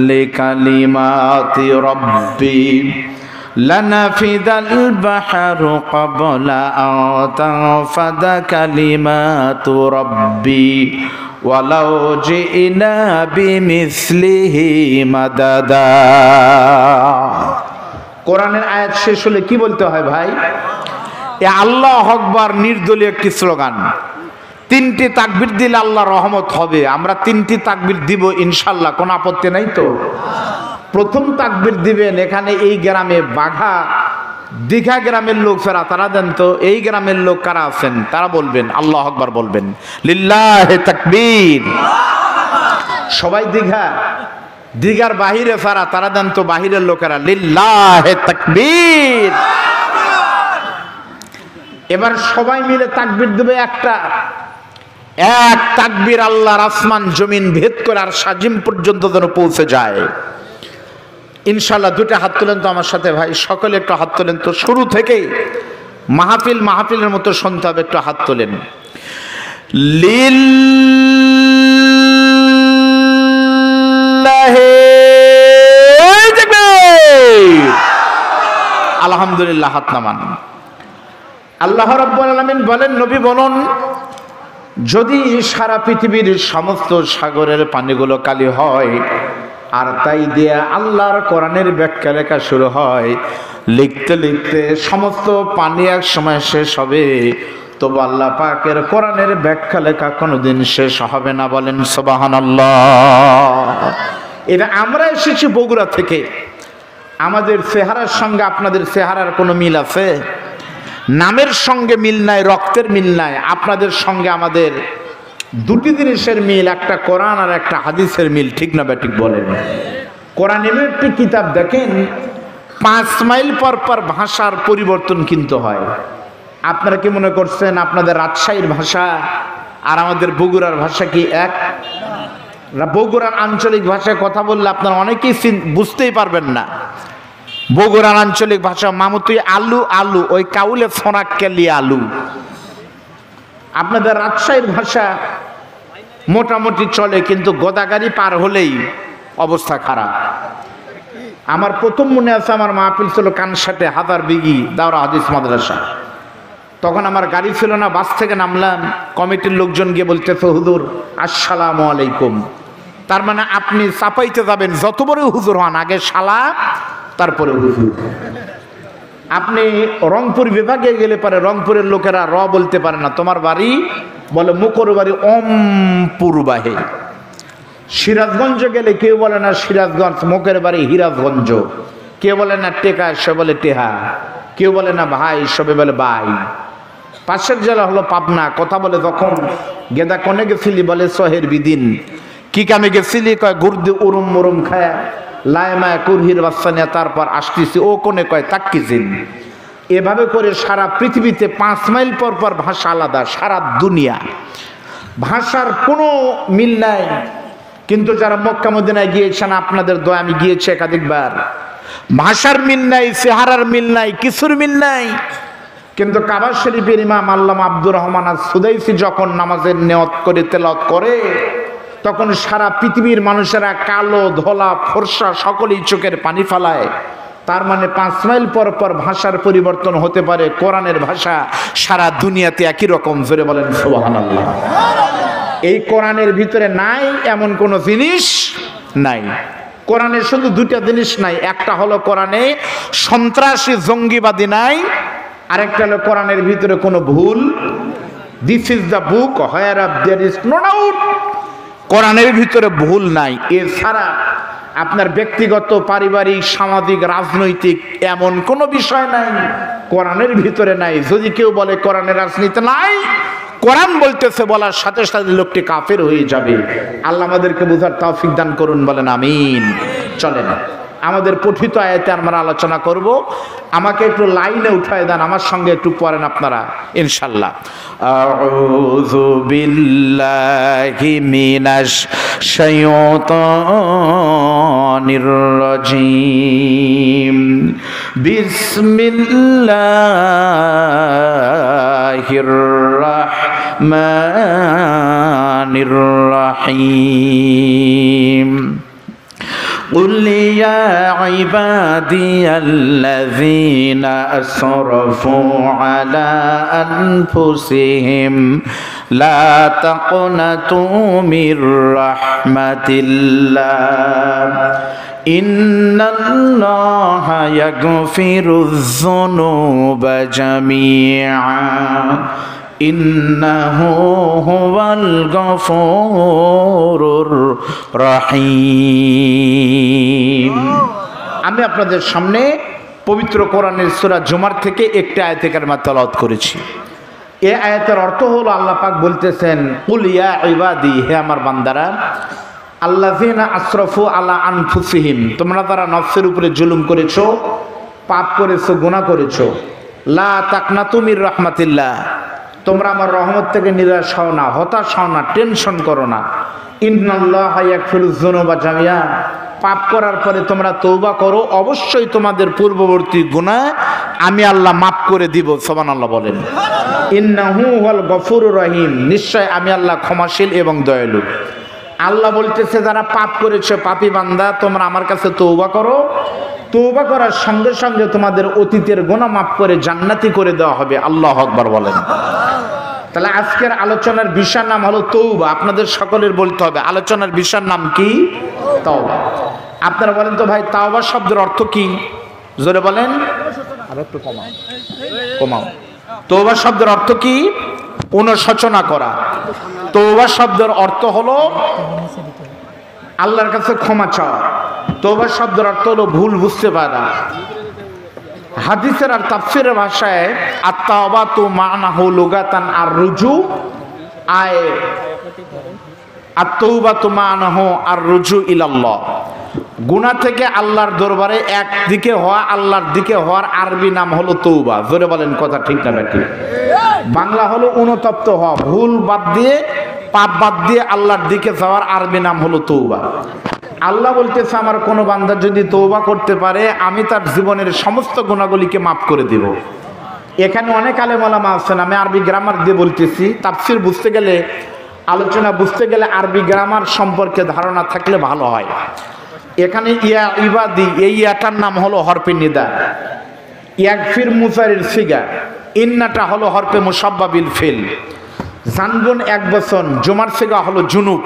لكلمات ربي لنفد البحر قبل أن تنفد كلمات ربي ولو جئنا بمثله مددا। কোরআনের আয়াত শেষ হলে কি বলতে হয় ভাই? এ আল্লাহু আকবার নির্দলীয় একটি স্লোগান। তিনটি তাকবীর দিলে আল্লাহর রহমত হবে। আমরা তিনটি তাকবীর দিব ইনশাআল্লাহ, কোনো আপত্তি নাই তো? প্রথম তাকবীর দিবেন এখানে এই গ্রামে বাঘা দীঘা গ্রামের লোক ফেরা তারা দেন তো, এই গ্রামের লোক কারা আছেন তারা বলবেন আল্লাহু আকবার বলবেন, লিল্লাহি তাকবীর। সবাই দীঘার বাহিরে ফেরা তারা দেন তো, বাহিরের লোকেরা লিল্লাহি তাকবীর। এবার সবাই মিলে তাকবীর দেবে একটা, এক তাকবীর আল্লাহর আসমান জমিন ভেদ করে আর সাজিম পর্যন্ত যেন পৌঁছে যায় ইনশাআল্লাহ। দুটো হাত তোলেন তো আমার সাথে ভাই, সকলে একটু হাত তোলেন তো। শুরু থেকেই মাহফিলের মতো শুনতে হবে, একটু হাত তোলেন। লিল্লাহি তাকবীর। আলহামদুলিল্লাহ, হাত নামান। আল্লাহ রাব্বুল আলামিন বলেন, নবী বলুন, যদি সারা পৃথিবীর সমস্ত সাগরের পানিগুলো কালি হয় আর তাই দিয়ে আল্লাহর কোরআনের ব্যাখ্যা লেখা শুরু হয়, লিখতে লিখতে সমস্ত পানি এক সময় শেষ হবে, তবু আল্লাহ পাকের কোরআনের ব্যাখ্যা লেখা কোনোদিন শেষ হবে না। বলেন সুবহানাল্লাহ। এটা আমরা এসেছি বগুড়া থেকে। আমাদের চেহারার সঙ্গে আপনাদের চেহারার কোনো মিল আছে? নামের সঙ্গে মিল নাই, রক্তের মিল নাই। আপনাদের সঙ্গে আমাদের দুটি জিনিসের মিল, একটা কোরআন আর একটা হাদিসের মিল, ঠিক না ব্যাটিক বলেন? কোরআন এমন একটি কিতাব, দেখেন 5 মাইল পর পর ভাষার পরিবর্তন কিন্তু হয়। আপনারা কি মনে করছেন আপনাদের রাজশাহীর ভাষা আর আমাদের বগুড়ার ভাষা কি এক? বগুড়ার আঞ্চলিক ভাষায় কথা বললে আপনারা অনেকেই বুঝতেই পারবেন না। বগুড়ার আঞ্চলিক ভাষা মামুতুই আলু আলু, ওই কাউলে ফোনাক কেলি আলু। আপনাদের রাজশাহীর ভাষা মোটামুটি চলে, কিন্তু গোদাগাড়ি পার হলেই অবস্থা খারাপ। আমার প্রথম মনে আছে, আমার মাহফিল ছিল কানসাটে হাজার বিঘি দাওরা হাদিস মাদ্রাসা। তখন আমার গাড়ি ছিল না, বাস থেকে নামলাম, কমিটির লোকজন গিয়ে বলতেছে, হুজুর আসসালামু আলাইকুম। তার মানে আপনি চাপাইতে যাবেন, যত বড় হুজুর হন আগে সালাম তারপরে হুজুর। আপনি রংপুর বিভাগে গেলে পারে রংপুরের লোকেরা র বলতে পারে না, তোমার বাড়ি বলে মুকর বাড়ি ওমপুর বাহে। সিরাজগঞ্জ গেলে কেউ বলে না সিরাজগঞ্জ, মুখের বাড়ি হিরাজগঞ্জ। কেউ বলে না টেকা, সে বলে টেহা। কেউ বলে না ভাই, সবে বলে ভাই। পাশের জেলা হলো পাবনা, কথা বলে যখন গেদা কনে গেছিলি বলে সহের বিদিন। কি কামে গেছিলি? কয় গুরদি উরুম মুরুম খায়া লায়মায় কুরহির বাচ্চা নিয়ে তারপর আসতেছি। ও কোনে কয় তাক্কিজিন। এভাবে করে সারা পৃথিবীতে 5 মাইল পর পর ভাষা আলাদা, সারা দুনিয়া ভাষার কোনো মিল নাই। কিন্তু যারা মক্কা মদিনায় গিয়েছেন, আপনাদের দোয়া আমি গিয়েছি একাধিকবার, ভাষার মিল নাই, চেহারার মিল নাই, কিছুর মিল নাই। কিন্তু কাবা শরীফের ইমাম আল্লামা আব্দুর রহমান আস-সুদাইসি যখন নামাজের নিয়ত করে তেলাওয়াত করে, তখন সারা পৃথিবীর মানুষেরা কালো ধলা ফর্সা সকলেই চোখের পানি ফেলায়। তার মানে 5 মাইল পর পর ভাষার পরিবর্তন হতে পারে, কোরআনের ভাষা সারা দুনিয়াতে একই রকম। জোরে বলেন সুবহানাল্লাহ। এই কোরআনের ভিতরে নাই এমন কোনো জিনিস নাই। কোরআনে শুধু 2টা জিনিস নাই, একটা হলো কোরআনে সন্ত্রাসী জঙ্গিবাদী নাই, আরেকটা হলো কোরআনের ভিতরে কোনো ভুল। This is the book where there is no doubt. কোরআনের ভিতরে ভুল নাই। এছাড়া আপনার ব্যক্তিগত, পারিবারিক, সামাজিক, রাজনৈতিক এমন কোনো বিষয় নাই কোরআনের ভিতরে নাই। যদি কেউ বলে কোরআনের রাজনীতি নাই, কোরআন বলতেছে, বলার সাথে সাথে লোকটি কাফের হয়ে যাবে। আল্লাহ আমাদেরকে বুঝার তৌফিক দান করুন, বলেন আমিন। চলেন আমাদের পঠিত আয়াতে আমরা আলোচনা করব। আমাকে একটু লাইনে উঠায় দেন, আমার সঙ্গে একটু পড়েন আপনারা ইনশাআল্লাহ। আউযু বিল্লাহি মিনাশ শাইতানির রাজীম। বিসমিল্লাহির রাহমানির রাহিম। قل يا عبادي الذين أسرفوا على أنفسهم لا تقنطوا من رحمة الله إن الله يغفر الذنوب جميعا إنه هو الغفور الرحيم। আমি আপনাদের সামনে পবিত্র কোরআনের সূরা জুমার থেকে একটি আয়াতে কারিমা তেলাওয়াত করেছি। এই আয়াতের অর্থ হলো আল্লাহ পাক বলতেছেন, কুল ইয়া ইবাদি, হে আমার বান্দারা, আল্লাযিনা আসরাফু আলা আনফুসিহিম, তোমরা যারা নফসের উপরে জুলুম করেছো, পাপ করেছো, গুনাহ করেছো, লা তাকনাতু মির রাহমাতিল্লাহ, তোমরা আমার রহমত থেকে নিরাশ হও না, হতাশ হও না, টেনশন করো না। ইন্নাল্লাহা ইয়াগফিরুয যুনুবা জামিআ, পাপ করার পরে তোমরা তওবা করো, অবশ্যই তোমাদের পূর্ববর্তী গুনাহ আমি আল্লাহ মাফ করে দিব। সুবহানাল্লাহ বলেন। ইন্নাহু হুয়াল গফুরুর রহিম, নিশ্চয় আমি আল্লাহ ক্ষমাশীল এবং দয়ালু। আল্লাহ বলতেছে যারা পাপ করেছে, পাপী বান্দা, তোমরা আমার কাছে তওবা করো, তওবা করার সঙ্গে সঙ্গে তোমাদের অতীতের গুনাহ মাফ করে জান্নাতি করে দেওয়া হবে। আল্লাহু আকবার বলেন। তাহলে আজকের আলোচনার বিষয়ের নাম হলো তওবা। আপনাদের সকলের বলতে হবে আলোচনার বিষয়ের নাম কি? তওবা। আপনারা বলেন তো ভাই, তওবা শব্দের অর্থ কি? জোরে বলেন, আর একটু কমাও কমাও। তওবা শব্দের অর্থ কি? অনুশোচনা করা। তওবা শব্দের অর্থ হলো আল্লাহর কাছে ক্ষমা চাওয়া। তওবা শব্দের অর্থ হলো ভুল বুঝতে পারা। হাদিসের আর তাফসীরের ভাষায় আত-তাওবাতু মা'নাহু লুগাতান আর-রুজু, আয় আত-তাওবাতু মা'নাহু আর-রুজু ইলাল্লাহ, গুনাহ থেকে আল্লাহর দরবারে একদিকে হওয়া, আল্লাহর দিকে হওয়ার আরবি নাম হলো তওবা। জোরে বলেন, কথা ঠিক না ব্যাটি? বাংলা হলো অনুতপ্ত হওয়া, ভুল বাদ দিয়ে, পাপ বাদ দিয়ে আল্লাহর দিকে যাওয়ার আরবি নাম হলো তওবা। আল্লাহ বলতেছে আমার কোনো বান্দা যদি তওবা করতে পারে, আমি তার জীবনের সমস্ত গুনাহগুলিকে মাফ করে দেব। এখানে অনেক আলেম ওলামা আছেন, আমি আরবি গ্রামার দিয়ে বলতেছি, তাফসীর বুঝতে গেলে, আলোচনা বুঝতে গেলে আরবি গ্রামার সম্পর্কে ধারণা থাকলে ভালো হয়। এখানে ইয়া ইবাদি, এই ইয়াটার নাম হলো হরফে নিদা, ইয়াগফির মুজারির সিগা, ইন্নাটা হলো হরফে মুসাব্বাবিল ফিল, জানগুন এক বচন, জুমার সিগা হলো জুনুব।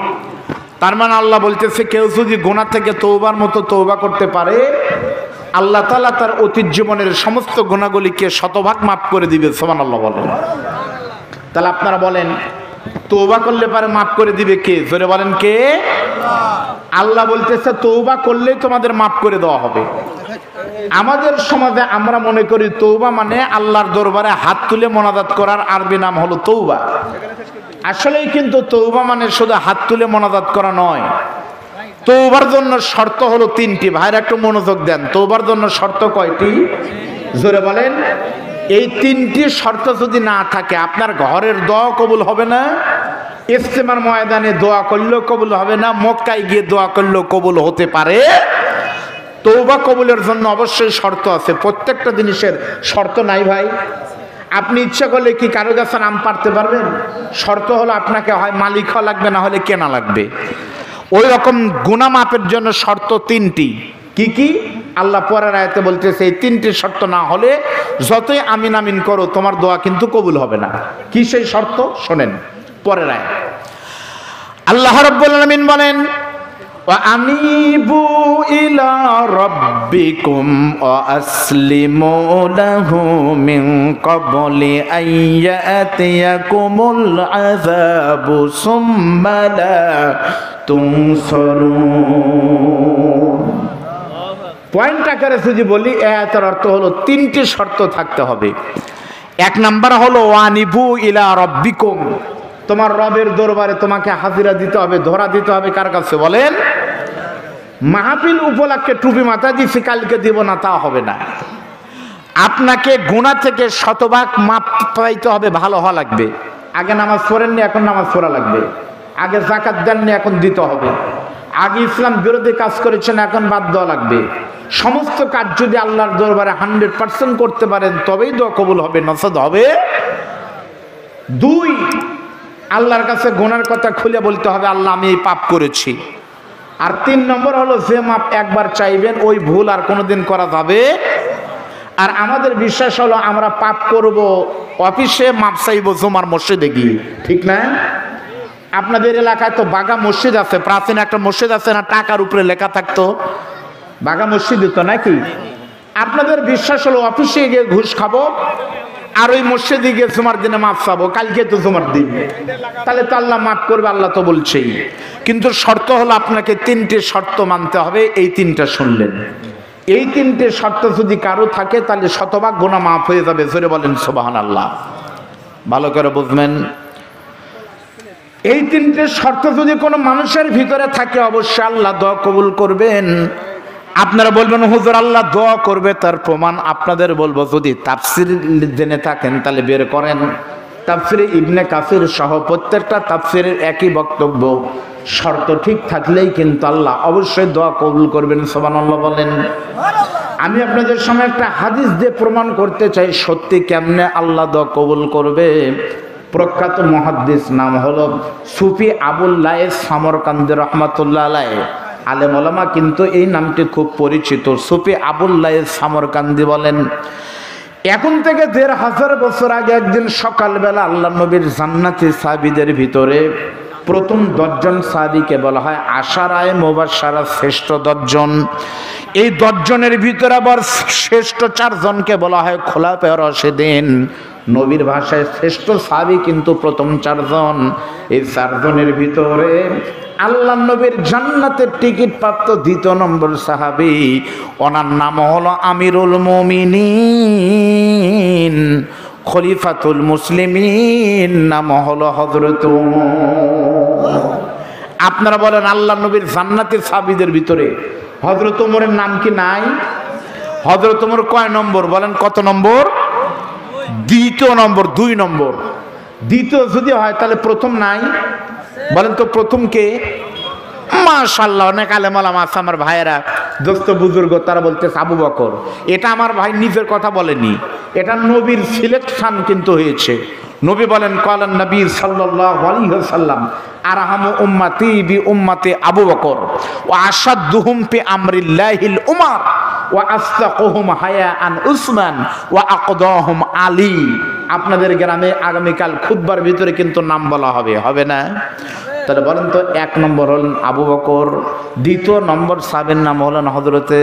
তার মানে আল্লাহ বলতেছে কেউ যদি গুনাহ থেকে তওবার মতো তওবা করতে পারে, আল্লাহ তাআলা তার অতীত জীবনের সমস্ত গুনাহগুলিকে শতভাগ মাফ করে দিবে। সুবহানাল্লাহ বলেন। তাহলে আপনারা বলেন, তওবা করলে পারে মাফ করে দিবে কে? জোরে বলেন, কে? আল্লাহ বলতেছে তওবা করলেই তোমাদের মাফ করে দেওয়া হবে। আমাদের সমাজে আমরা মনে করি তওবা মানে আল্লাহর দরবারে হাত তুলে মোনাজাত করার আরবি নাম হলো তওবা। আসলেই কিন্তু তওবা মানে শুধু হাত তুলে মোনাজাত করা নয়। তওবার জন্য শর্ত হলো তিনটি। ভাইরা একটু মনোযোগ দেন, তওবার জন্য শর্ত কয়টি? জোরে বলেন। এই তিনটি শর্ত যদি না থাকে, আপনার ঘরের দোয়া কবুল হবে না, ইজতেমার ময়দানে দোয়া করলেও কবুল হবে না, মক্কায় গিয়ে দোয়া করলেও কবুল হতে পারে। তওবা কবুলের জন্য অবশ্যই শর্ত আছে। প্রত্যেকটা জিনিসের শর্ত নাই ভাই। আপনি ইচ্ছা করলে কি কারো কাছে নাম পারতে পারবেন? শর্ত হলো আপনাকে হয় মালিক হওয়া লাগবে, না হলে কেনা লাগবে। ওই রকম গুনাহ মাপের জন্য শর্ত তিনটি। কি কি? আল্লাহ পরের আয়াতে বলতেছে এই তিনটি শর্ত না হলে যতই আমিন আমিন করো তোমার দোয়া কিন্তু কবুল হবে না। কি সেই শর্ত? শোনেন পরের আয়াত। আল্লাহ রাব্বুল আলামিন বলেন, وَأَنِيبُوا إِلَى رَبِّكُمْ وَأَسْلِمُوا لَهُ مِنْ قَبْلِ أَنْ يَأْتِيَكُمُ الْعَذَابُ ثُمَّ لَا تُنصَرُونَ। পয়েন্ট আকারে যদি বলি, এর অর্থ হলো তিনটি শর্ত থাকতে হবে। এক নাম্বার হলো ওয়ানিবু ইলা রাব্বিকুম, তোমার রবের দরবারে তোমাকে হাজিরা দিতে হবে, ধরা দিতে হবে। কার কাছে বলেন? মাহফিল উপলক্ষে টুপি মাথা দিছি, কালকে দিব না, তা হবে না। আপনাকে গুনাহ থেকে শতভাগ মাপ পাইতে হবে, ভালো হওয়া লাগবে। আগে নামাজ পড়েননি, এখন নামাজ পড়া লাগবে। আগে যাকাত দেননি, এখন দিতে হবে। আগে ইসলাম বিরোধী কাজ করেছেন, এখন বাদ দেওয়া লাগবে। সমস্ত কাজ যদি আল্লাহর দরবারে 100% করতে পারেন তবেই দোয়া কবুল হবে, নসদ হবে। দুই, আল্লাহর কাছে গুনার কথা খুলে বলতে হবে, আল্লাহ আমি এই পাপ করেছি, আর 3 নম্বর হলো যে মাপ একবার চাইবেন ওই ভুল আর কোনোদিন করা যাবে। আর আমাদের বিশ্বাস হলো আমরা পাপ করব অফিসে, মাপ চাইব জুমার মসজিদে গিয়ে, ঠিক না? আপনাদের এলাকায় তো বাগা মসজিদ আছে, প্রাচীন একটা মসজিদ আছে না, টাকার উপরে লেখা থাকতো বাগা মসজিদ তো নাকি? আপনাদের বিশ্বাস হলো অফিসে গিয়ে ঘুষ খাবো আর ওই মসজিদে গিয়ে জুমার দিনে মাপ চাবো, কালকে তো জুমার দিন, তাহলে তো আল্লাহ মাফ করবে, আল্লাহ তো বলছেই। কিন্তু শর্ত হলো আপনাকে 3টে শর্ত মানতে হবে। এই 3টা শুনলেন, এই 3টে শর্ত যদি কারো থাকে তাহলে শতভাগ গুনাহ মাফ হয়ে যাবে। জোরে বলেন সুবহানাল্লাহ। ভালো করে বুঝবেন, এই 3টে শর্ত যদি কোনো মানুষের ভিতরে থাকে অবশ্যই আল্লাহ দোয়া কবুল করবেন। আপনারা বলবেন হুজুর আল্লাহ দোয়া করবে, তার প্রমাণ আপনাদের বলবো। যদি তাফসির জেনে থাকেন তাহলে বের করেন। তাফসিরে ইবনে কাসির সহ প্রত্যেকটা তাফসিরের একই বক্তব্য, শর্ত ঠিক থাকলেই কিন্তু আল্লাহ অবশ্যই দোয়া কবুল করবেন। সুবহানাল্লাহ বলেন। আমি আপনাদের সামনে একটা হাদিস দিয়ে প্রমাণ করতে চাই সত্যি কেমনে আল্লাহ দোয়া কবুল করবে। প্রখ্যাত মুহাদ্দিস নাম হলো সুফি আবুল লায়েস সামরকান্দি রহমাতুল্লাহ আলাইহি। আলেম ওলামা কিন্তু এই নামটি খুব পরিচিত। সুফি আবুল লায়েস সামরকান্দি বলেন, এখন থেকে 1500 বছর আগে একদিন সকালবেলা আল্লাহ নবীর জান্নাতি সাহাবীদের ভিতরে প্রথম 10 জন সাহাবীকে বলা হয় আশারায়ে মুবাশশারা, শ্রেষ্ঠ 10 জন। এই 10 জনের ভিতরে আবার শ্রেষ্ঠ 4 জনকে বলা হয় খোলাফায়ে রাশিদিন। নবীর ভাষায় শ্রেষ্ঠ সাহাবী কিন্তু প্রথম 4 জন। এই 4 জনের ভিতরে আল্লাহ নবীর জান্নাতের টিকিট প্রাপ্ত 2 নম্বর সাহাবী, ওনার নাম হলো আমিরুল মুমিনিন খলিফাতুল মুসলিমিন, নাম হলো হযরত ওমর। আপনারা বলেন আল্লাহ নবীর জান্নাতের সাহাবীদের ভিতরে হযরত ওমরের নাম কি নাই? হযরত ওমর কয় নম্বর বলেন? কত নম্বর? 2 নম্বর। 2 নম্বর। দ্বিতীয় যদি হয় তাহলে প্রথম নাই? বলেন তো প্রথম কে? মাশাআল্লাহ, অনেক আলেম ওলামা আছে আমার ভাইয়েরা, দোস্ত বুজুর্গ, তারা বলতেছে আবু বকর। এটা আমার ভাই নিজের কথা বলেনি, এটা নবীর সিলেকশন কিন্তু হয়েছে। নবী বলেন কালান নবী সাল্লাল্লাহু আলাইহি ওয়াসাল্লাম আরহামু উম্মতি বি উম্মতি আবু বকর ওয়া আশাদুহুম ফি আমরিল্লাহিল উমর ওয়া আসতাকুহুম হায়াআন উসমান ওয়া আকদাহুম আলী। আপনাদের গ্রামে আগামীকাল খুতবার ভিতরে কিন্তু নাম বলা হবে, হবে না? তাহলে বলেন তো 1 নম্বর হলেন আবু বকর, 2 নম্বর সাহাবীর নাম হলেন হযরতে।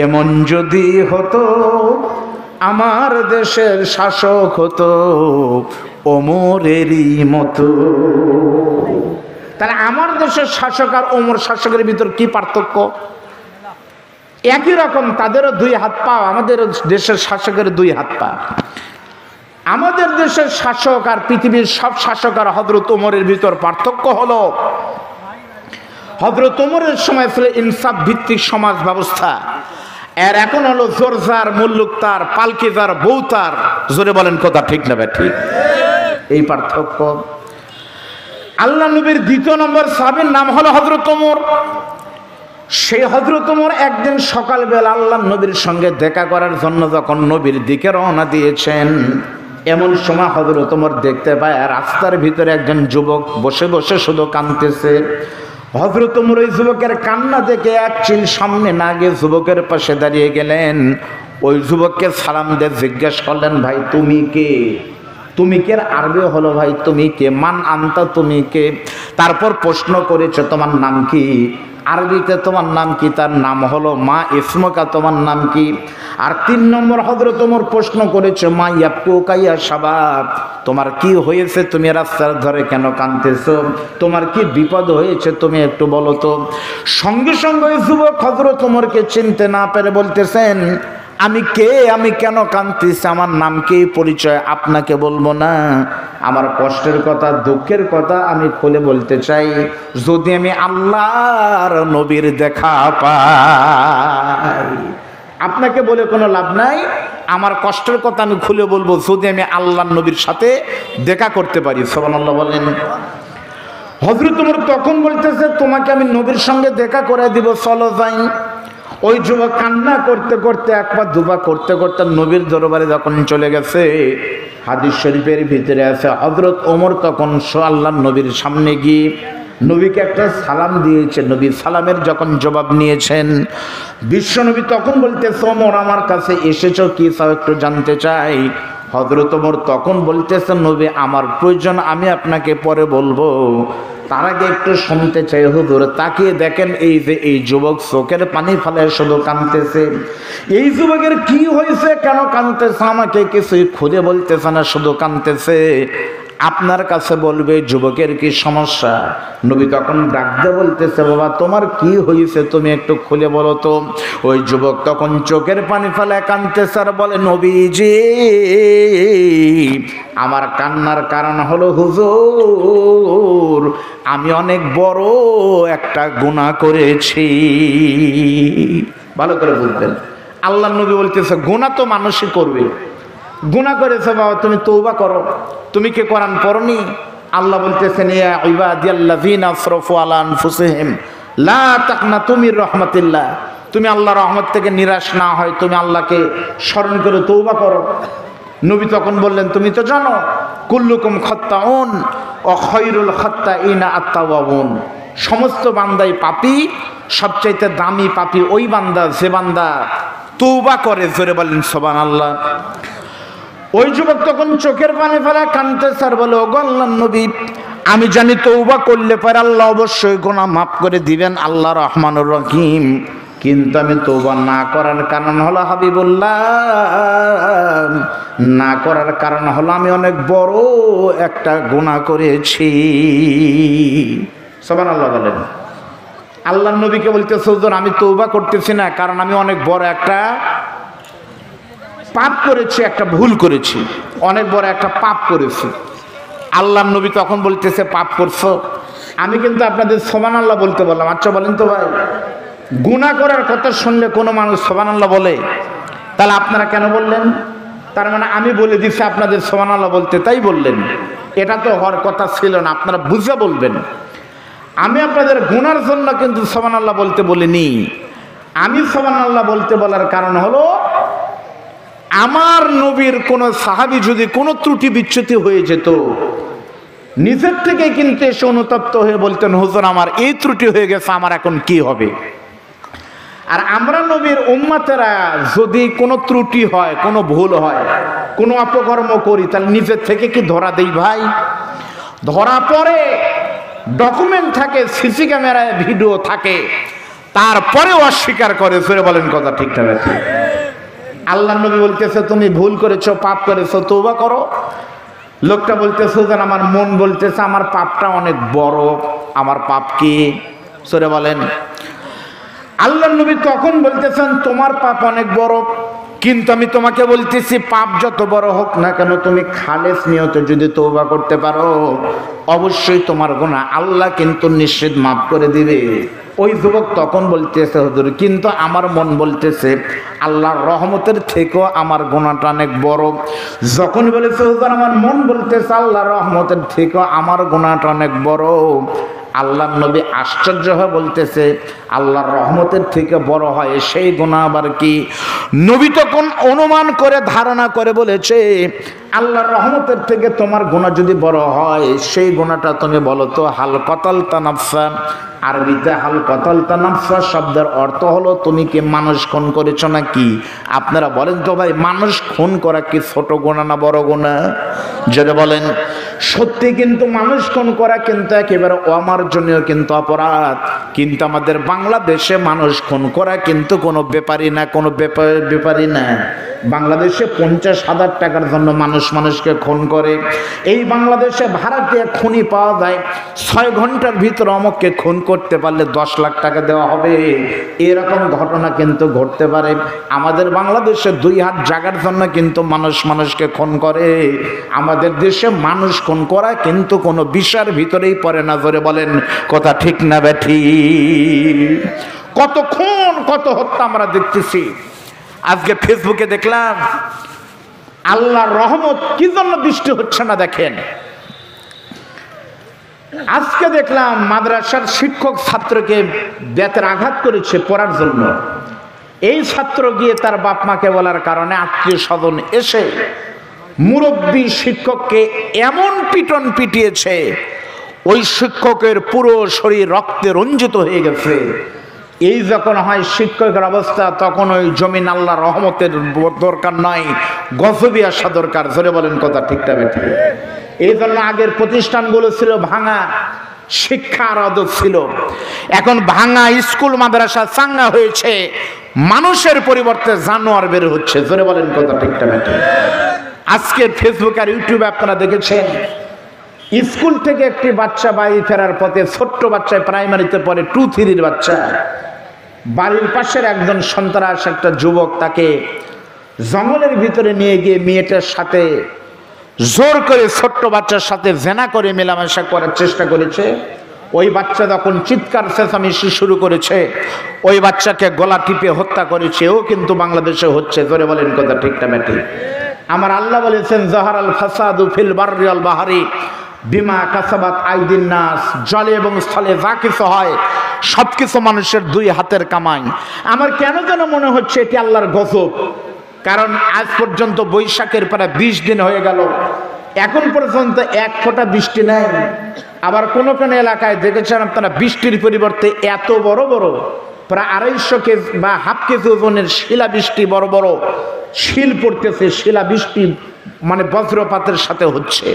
এমন যদি হতো আমার দেশের শাসক হতো ওমরেরই মতো। তাহলে আমার দেশের শাসক আর ওমর শাসকের ভিতর কি পার্থক্য? একই রকম, তাদেরও 2 হাত পা, আমাদের দেশের শাসকের 2 হাত পা। আমাদের দেশের শাসক আর পৃথিবীর সব শাসক আর হযরত ওমরের ভিতর পার্থক্য হলো, হযরত ওমরের সময় ছিল ইনসাফ ভিত্তিক সমাজ ব্যবস্থা, আর এখন হলো জোরজার, মুল্লুকতার, পালকিজার, বৌতার। জোরে বলেন কথা ঠিক না ঠিক? এই পার্থক্য। আল্লাহ নবীর 2 নম্বর সাহাবীর নাম হলো হযরত ওমর। সেই হযরত ওমর একদিন সকালবেলা আল্লাহ নবীর সঙ্গে দেখা করার জন্য যখন নবীর দিকে রওনা দিয়েছেন, এমন সময় হযরত ওমর দেখতে পায় রাস্তার ভিতরে একজন যুবক বসে বসে শুধু কাঁদতেছে। হযরত ওমর ওই যুবকের কান্না দেখে এক চিল সামনে না গিয়ে যুবকের পাশে দাঁড়িয়ে গেলেন। ওই যুবককে সালাম দিয়ে জিজ্ঞেস করলেন, ভাই তুমি কে? তুমি কে আরবি হলো ভাই তুমি কে, মান আনতা, তুমি কে? তারপর প্রশ্ন করেছে তোমার নাম কি? আরবিতে তোমার নাম কি? তার নাম হলো মা ইসমকা, তোমার নাম কি? আর 3 নম্বর হযরত ওমর প্রশ্ন করেছে মা ইয়াবকুকা ইয়া শাবাব, তোমার কি হয়েছে, তুমি রাস্তার ধারে কেন কাঁদতেছো, তোমার কি বিপদ হয়েছে তুমি একটু বলো তো। সঙ্গে সঙ্গে ওই যুবক হযরত ওমরকে চিনতে না পেরে বলতেছেন, আমি কে, আমি কেন কাঁদতেছি, আমার নাম কি, পরিচয় আপনাকে বলবো না, আমার কষ্টের কথা, দুঃখের কথা আমি খুলে বলতে চাই। যদি আমি আল্লাহর নবীর দেখা পাই, আপনাকে বলে কোনো লাভ নাই, আমার কষ্টের কথা আমি খুলে বলবো যদি আমি আল্লাহর নবীর সাথে দেখা করতে পারি। সুবহানাল্লাহ বলেন। হযরত ওমর তখন বলতেছে তোমাকে আমি নবীর সঙ্গে দেখা করে দিব, চলো যাই। ওই যুবক কান্না করতে করতে, 1 পা 2 পা করতে করতে নবীর দরবারে যখন চলে গেছে, হাদিস শরীফের ভিতরে আছে হযরত ওমর তখন আল্লাহর নবীর সামনে গিয়ে নবীকে একটা সালাম দিয়েছে, নবী সালামের যখন জবাব নিয়েছেন, বিশ্বনবী তখন বলতেছে ওমর আমার কাছে এসেছো কি তাও একটু জানতে চাই। হযরত ওমর তখন বলতেছে নবী আমার প্রয়োজন আমি আপনাকে পরে বলবো, তার আগে একটু শুনতে চাই হুজুর। তাকিয়ে দেখেন এই যে এই যুবক চোখের পানি ফেলে শুধু কাঁদতেছে। এই যুবকের কি হয়েছে, কেন কাঁদতেছে আমাকে কিছুই খুঁজে বলতেছে না, শুধু কাঁদতেছে। আপনার কাছে বলবে যুবকের কি সমস্যা। নবী তখন ডাক দিয়ে বলতেছে বাবা তোমার কি হয়েছে তুমি একটু খুলে বলো তো। ওই যুবক তখন চোখের পানি ফেলে কাঁদতেছে আর বলে নবীজি আমার কান্নার কারণ হলো হুজুর আমি অনেক বড় একটা গুনাহ করেছি। ভালো করে বুঝবেন, আল্লাহ নবী বলতেছে গুনাহ তো মানুষই করবে, গুনাহ করেছে বাবা তুমি তওবা করো। তুমি কি কোরআন পড়নি? আল্লাহ বলতেছেন ইয়া ইবাদিয়াল্লাযিনা আসরাফু আলা আনফুসিহিম লা তাকনাতু মির রাহমাতিল্লাহ। তুমি আল্লাহর রহমত থেকে নিরাশ না হয় তুমি আল্লাহকে স্মরণ করে তওবা করো। নবী তখন বললেন তুমি তো জানো কুল্লুকুম খাত্তাউন ওয়া খায়রুল খাত্তাইনা আত-তাওয়াবুন। সমস্ত বান্দাই পাপী, সবচাইতে দামি পাপী ওই বান্দা যে বান্দা তওবা করে। জোরে বলেন সুবহানাল্লাহ। ওই যুবক তখন চোখের পানি ফেলা কাঁদতে স্যার বলে ওগো আল্লাহর নবী আমি জানি তওবা করলে পরে আল্লাহ অবশ্যই গুনাহ মাফ করে দিবেন, আল্লাহ রহমানুর রহিম, কিন্তু আমি তওবা না করার কারণ হলো হাবিবুল্লাহ, না করার কারণ হলো আমি অনেক বড় একটা গুনাহ করেছি। সুবহানাল্লাহ বলেন। আল্লাহর নবীকে বলতেছে হুজুর আমি তওবা করতেছি না কারণ আমি অনেক বড় একটা পাপ করেছি, একটা ভুল করেছি, অনেক বড় একটা পাপ করেছি। আল্লাহর নবী তখন বলতেছে পাপ করছো? আমি কিন্তু আপনাদের সুবহানাল্লাহ বলতে বললাম। আচ্ছা বলেন তো ভাই গুনাহ করার কথা শুনলে কোনো মানুষ সুবহানাল্লাহ বলে? তাহলে আপনারা কেন বললেন? তার মানে আমি বলে দিছি আপনাদের সুবহানাল্লাহ বলতে, তাই বললেন? এটা তো হওয়ার কথা ছিল না, আপনারা বুঝে বলবেন। আমি আপনাদের গুনার জন্য কিন্তু সুবহানাল্লাহ বলতে বলিনি। আমি সুবহানাল্লাহ বলতে বলার কারণ হলো আমার নবীর কোন সাহাবী যদি কোনো ত্রুটি বিচ্যুতি হয়ে যেত নিজের থেকে কিন্তু এসে অনুতপ্ত হয়ে বলতেন হুজুর আমার এই ত্রুটি হয়ে গেছে আমার এখন কি হবে। আর আমরা নবীর উম্মতেরা যদি কোনো ত্রুটি হয়, কোনো ভুল হয়, কোনো অপকর্ম করি তাহলে নিজের থেকে কি ধরা দেই ভাই? ধরা পড়ে, ডকুমেন্ট থাকে, সিসি ক্যামেরায় ভিডিও থাকে, তারপরেও অস্বীকার করে। ফিরে বলেন কথা ঠিক না ঠিক? আল্লাহ নবী বলতেছে তুমি ভুল করেছো, পাপ করেছো, তওবা করো। লোকটা বলতেছে যেন আমার মন বলতেছে আমার পাপটা অনেক বড়। আমার পাপ কি? সরে বলেন। আল্লাহ নবী তখন বলতেছেন তোমার পাপ অনেক বড়, কিন্তু আমি তোমাকে বলতেছি পাপ যত বড় হোক না কেন তুমি খালেস নিয়তে যদি তওবা করতে পারো অবশ্যই তোমার গুনাহ আল্লাহ কিন্তু নিশ্চিত মাফ করে দিবে। ওই যুবক তখন বলতেছে হুজুর কিন্তু আমার মন বলতেছে আল্লাহর রহমতের থেকেও আমার গুনাহটা অনেক বড়। যখন বলেছে হুজুর আমার মন বলতেছে আল্লাহর রহমতের থেকেও আমার গুনাহটা অনেক বড়, আল্লাহর নবী আশ্চর্য হয়ে বলতেছে আল্লাহর রহমতের থেকে বড় হয় সেই গুনাহ আবার কি? নবী তখন অনুমান করে ধারণা করে বলেছে আল্লাহর রহমতের থেকে তোমার গুনাহ যদি বড় হয় সেই গুনাহটা তুমি বলো তো হাল কতালতা নাফসা। আরবিতে হাল কতালতা নাফসা শব্দের অর্থ হলো তুমি কি মানুষ খুন করেছো নাকি? আপনারা বলেন তো ভাই মানুষ খুন করা কি ছোট গুনাহ না বড় গুনাহ? যদি বলেন সত্যি কিন্তু মানুষ খুন করা কিন্তু একেবারে অমার্জনীয় কিন্তু অপরাধ, কিন্তু আমাদের বাংলাদেশে মানুষ খুন করা কিন্তু কোনো ব্যাপারই না, কোনো ব্যাপারই না। বাংলাদেশে 50,000 টাকার জন্য মানুষ মানুষকে খুন করে। এই বাংলাদেশে ভাড়াটিয়া খুনি পাওয়া যায় 6 ঘন্টার ভিতরে অমুককে খুন করতে পারলে 10 লাখ টাকা দেওয়া হবে, এরকম ঘটনা কিন্তু ঘটতে পারে। আমাদের বাংলাদেশে 2 হাত জায়গার জন্য কিন্তু মানুষ মানুষকে খুন করে। আমাদের দেশে মানুষ খুন করা কিন্তু কোনো বিষয়ের ভিতরেই পড়ে না। জোরে বলেন কথা ঠিক না ব্যাঠি? কত খুন কত হত্যা আমরা দেখতেছি। আজকে ফেসবুকে দেখলাম আল্লাহর রহমত কি জন্য বৃষ্টি হচ্ছে না দেখেন। আজকে দেখলাম মাদ্রাসার শিক্ষক ছাত্রকে বেতের আঘাত করেছে পড়ার জন্য। এই ছাত্র গিয়ে তার বাপ মাকে বলার কারণে আত্মীয় স্বজন এসে মুরব্বী শিক্ষককে এমন পিটন পিটিয়েছে ওই শিক্ষকের পুরো শরীর রক্তে রঞ্জিত হয়ে গেছে। এই যখন হয় শিক্ষকের অবস্থা, তখন ওই জমিন আল্লাহর রহমতের দরকার নয়, গজবি আসা দরকার। জোরে বলেন কথা ঠিকটা বেঠিক? এই জন্য আগের প্রতিষ্ঠানগুলো ছিল ভাঙা, শিক্ষার অদব ছিল। এখন ভাঙা স্কুল মাদ্রাসা চাঙ্গা হয়েছে, মানুষের পরিবর্তে জানোয়ার বের হচ্ছে। জোরে বলেন কথা ঠিকটা বেঠিক? আজকে ফেসবুক আর ইউটিউবে আপনারা দেখেছেন, স্কুল থেকে একটি বাচ্চা বাড়ি ফেরার পথে, ছোট্ট বাচ্চায় প্রাইমারিতে পড়ে, 2-3 বাচ্চা, বাড়ির পাশের একজন সন্ত্রাস একটা যুবক তাকে জঙ্গলের ভিতরে নিয়ে গিয়ে মেয়েটার সাথে জোর করে, ছোট্ট বাচ্চার সাথে জেনা করে মেলামেশা করার চেষ্টা করেছে। ওই বাচ্চা যখন চিৎকার চেঁচামেচি শুরু করেছে, ওই বাচ্চাকে গলা টিপে হত্যা করেছে। ও কিন্তু বাংলাদেশে হচ্ছে। জোরে বলেন কথা ঠিকটা বেঠিক? আমার আল্লাহ বলেছেন, জাহারাল ফাসাদু ফিল বাররি ওয়াল বাহরি বিমা কাসাবাত আইদিন নাস। জলে এবং স্থলে যা কিছু হয় সবকিছু মানুষের দুই হাতের কামাই। আমার কেন যেন মনে হচ্ছে এটি আল্লাহর গজব। কারণ আজ পর্যন্ত বৈশাখের প্রায় 20 দিন হয়ে গেল, এখন পর্যন্ত এক ফোঁটা বৃষ্টি নেই। আবার কোনো কোনো এলাকায় দেখেছেন আপনারা, বৃষ্টির পরিবর্তে এত বড় বড় প্রায় 250 কেজি বা হাফ কেজি ওজনের শিলা বৃষ্টি, বড় বড় শিল পড়তেছে। শিলা বৃষ্টি মানে বজ্রপাতের সাথে হচ্ছে।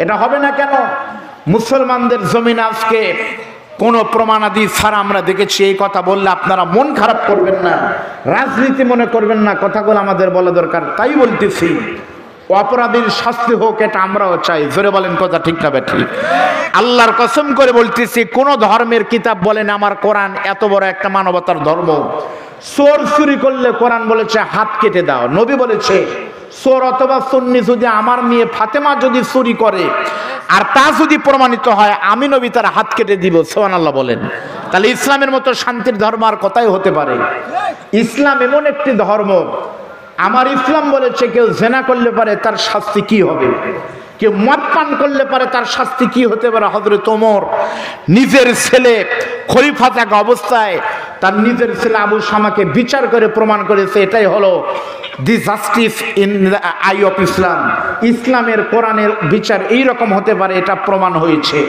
এটা হবে না কেন? মুসলমানদের জমিন আজকে কোনো প্রমাণাদি ছাড়া আমরা দেখেছি। এই কথা বললে আপনারা মন খারাপ করবেন না, রাজনীতি মনে করবেন না, কথাগুলো আমাদের বলা দরকার, তাই বলতেছি। অপরাধীর শাস্তি হোক, এটা আমরাও চাই। জোরে বলেন কথা ঠিক না বেঠিক? আল্লাহর কসম করে বলতেছি, কোন ধর্মের কিতাব বলেন আমার কোরআন এত বড় একটা মানবতার ধর্ম। চোর চুরি করলে কোরআন বলেছে হাত কেটে দাও। নবী বলেছে, চোর অথবা সুন্নি যদি আমার মেয়ে ফাতেমা যদি চুরি করে আর তা যদি প্রমাণিত হয়, আমি নবী তার হাত কেটে দিব। সুবহানাল্লাহ বলেন। তাহলে ইসলামের মতো শান্তির ধর্ম আর কোথায় হতে পারে? ইসলাম এমন একটি ধর্ম, আমার ইসলাম বলেছে কেউ জেনা করলে পারে তার শাস্তি কি হবে, কেউ মদ পান করলে পারে তার শাস্তি কি হতে পারে। হযরত ওমর নিজের ছেলে খলিফা থাকা অবস্থায় তার নিজের ছেলে আবু শামাকে বিচার করে প্রমাণ করেছে, এটাই হলো the justice in the eye of Islam. ইসলামের কোরআনের বিচার এইরকম হতে পারে, এটা প্রমাণ হয়েছে।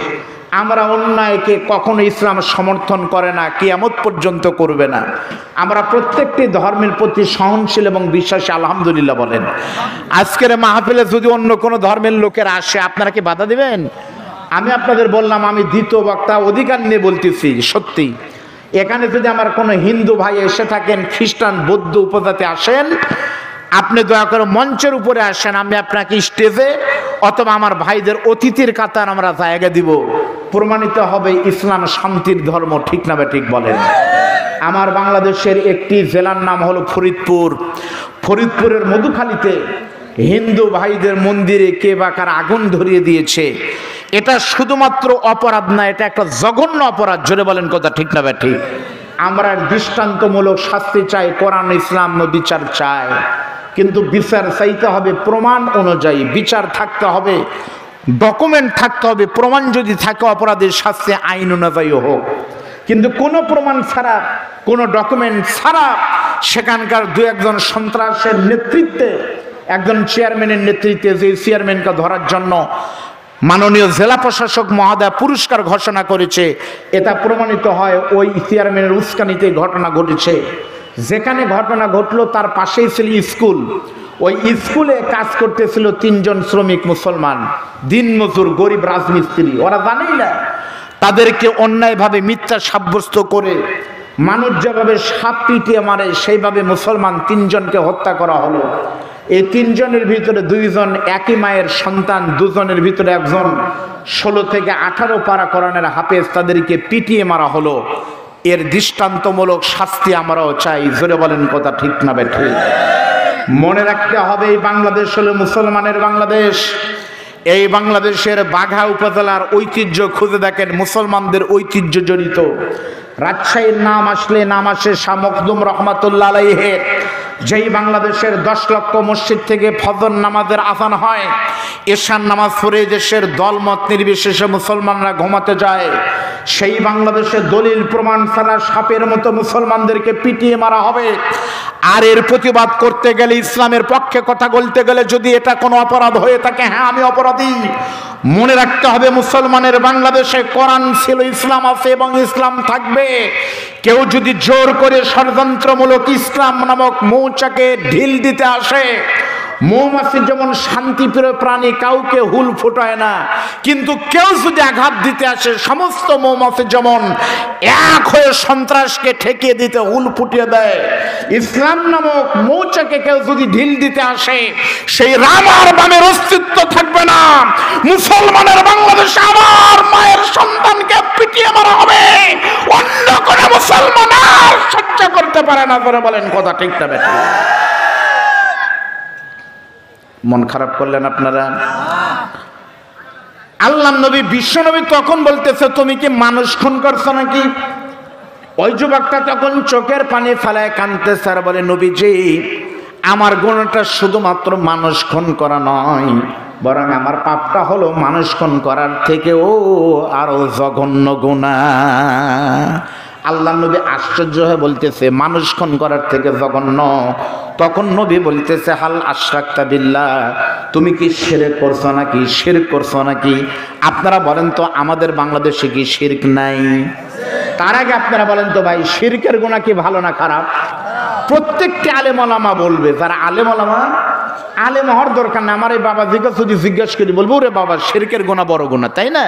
আমরা অন্যায়কে কখনো ইসলাম সমর্থন করে না, কিয়ামত পর্যন্ত করবে না। আমরা প্রত্যেকটি ধর্মের প্রতি সহনশীল এবং বিশ্বাসী। আলহামদুলিল্লাহ বলেন। আজকের মাহফিলে যদি অন্য কোনো ধর্মের লোকেরা আসে, আপনারা কি বাধা দিবেন? আমি আপনাদের বললাম, আমি দ্বিতীয় বক্তা, অধিকার নিয়ে বলতেছি। সত্যি এখানে যদি আমার কোনো হিন্দু ভাই এসে থাকেন, খ্রিস্টান, বৌদ্ধ উপজাতি আসেন, আপনি দয়া করে মঞ্চের উপরে আসেন, আমি আপনাকে স্টেজে অথবা আমার ভাইদের অতিথির কাতার আমরা জায়গা দিব। প্রমাণিত হবে ইসলাম শান্তির ধর্ম। ঠিক না ঠিক বলেন? আমার বাংলাদেশের একটি জেলার নাম হলো ফরিদপুর। ফরিদপুরের মধুখালীতে হিন্দু ভাইদের মন্দিরে কে বা কার আগুন ধরিয়ে দিয়েছে। এটা শুধুমাত্র অপরাধ না, এটা একটা জঘন্য অপরাধ। জোরে বলেন কথা ঠিক না ঠিক? আমরা দৃষ্টান্তমূলক শাস্তি চাই, কোরআন ইসলাম বিচার চাই, কিন্তু বিচার চাইতে হবে প্রমাণ অনুযায়ী। বিচার থাকতে হবে, ডকুমেন্ট থাকতে হবে। প্রমাণ যদি থাকে অপরাধের শাস্তি আইন অনুযায়ী হোক, কিন্তু কোনো প্রমাণ ছাড়া, কোনো ডকুমেন্ট ছাড়া সেখানকার দু একজন সন্ত্রাসের নেতৃত্বে, একজন চেয়ারম্যানের নেতৃত্বে, যে চেয়ারম্যানকে ধরার জন্য মাননীয় জেলা প্রশাসক মহোদয় পুরস্কার ঘোষণা করেছে, এটা প্রমাণিত হয় ওই চেয়ারম্যানের উস্কানিতে ঘটনা ঘটেছে। যেখানে ঘটনা ঘটলো তার পাশেই ছিল স্কুল। ওই স্কুলে কাজ করতেছিল 3 জন শ্রমিক মুসলমান, দিনমজুর, গরিব রাজমিস্ত্রি। ওরা জানেই না, তাদেরকে অন্যায়ভাবে মিথ্যা সাব্যস্ত করে মানুষ যেভাবে সাপ পিটিয়ে মারে, সেইভাবে মুসলমান 3 জনকে হত্যা করা হলো। এই 3 জনের ভিতরে 2 জন একই মায়ের সন্তান, 2 জনের ভিতরে একজন 16 থেকে 18 পারা কোরআনের হাফেজ, তাদেরকে পিটিয়ে মারা হলো। এর দৃষ্টান্তমূলক শাস্তি আমরাও চাই। জোরে বলেন কথা ঠিক না বেঠিক? মনে রাখতে হবে, এই বাংলাদেশ হলো মুসলমানের বাংলাদেশ। এই বাংলাদেশের বাঘা উপজেলার ঐতিহ্য খুঁজে দেখেন, মুসলমানদের ঐতিহ্য জড়িত। রাজশাহীর নাম আসলে নাম আসে শাহ মখদুম রহমাতুল্লাহ আলাইহের। যেই বাংলাদেশের 10 লক্ষ মসজিদ থেকে ফজর নামাজের আযান হয়, এশার নামাজ পড়ে দেশের দলমত নির্বিশেষে মুসলমানরা ঘুমাতে যায়, সেই বাংলাদেশে দলিল প্রমাণ ছাড়া সাপের মতো মুসলমানদেরকে পিটিয়ে মারা হবে। আর এর প্রতিবাদ করতে গেলে, ইসলামের পক্ষে কথা বলতে গেলে যদি এটা কোনো অপরাধ হয়ে থাকে, হ্যাঁ আমি অপরাধী। মনে রাখতে হবে মুসলমানের বাংলাদেশে কোরআন ছিল, ইসলাম আছে এবং ইসলাম থাকবে। কেউ যদি জোর করে ষড়যন্ত্রমূলক ইসলাম নামক মৌচাকে ঢিল দিতে আসে, মৌমাছি যেমন শান্তিপ্রিয় প্রাণী, কাউকে হুল ফোটায় না, কিন্তু কেউ যদি আঘাত দিতে আসে, সমস্ত মৌমাছি যেমন এক হয়ে সন্ত্রাসকে ঠেকিয়ে দিতে হুল ফুটিয়ে দেয়, ইসলাম নামক মৌচাকে কেউ যদি ঢিল দিতে আসে, সেই রাম আর বামের অস্তিত্ব থাকবে না। মুসলমানের বাংলাদেশে আমার মায়ের সন্তানকে পিটিয়ে মারা হবে, অন্য কোনো মুসলমান আর সহ্য করতে পারে না। করে বলেন কথা ঠিক না বেঠিক? মন খারাপ করলেন আপনারা? আল্লাহ নবী, বিশ্ব নবী তখন বলতেছে, তুমি কি মানুষ খুন করছো নাকি? ওই যুবকটা তখন চোখের পানি ফেলায় কাঁদতেছে আর বলে, নবীজি, আমার গুণটা শুধুমাত্র মানুষ খুন করা নয়, বরং আমার পাপটা হলো মানুষ খুন করার থেকেও আরো জঘন্য গুনাহ। আল্লাহ নবী আশ্চর্য হয়ে বলতেছে, মানুষ খুন করার থেকে জঘন্য? তখন নবী বলতেছে, হাল আশরাকতা বিল্লাহ, তুমি কি শিরক করছো নাকি? শিরক করছো নাকি? আপনারা বলেন তো, আমাদের বাংলাদেশে কি শিরক নাই? তার আগে আপনারা বলেন তো ভাই, শিরকের গুনাহ কি ভালো না খারাপ? প্রত্যেকটি আলেম ওলামা বলবে, যারা আলেম ওলামা, আলেম হওয়ার দরকার না, আমার এই বাবা যদি জিজ্ঞেস করি বলবো, রে বাবা শিরকের গুনাহ বড় গুনাহ, তাই না?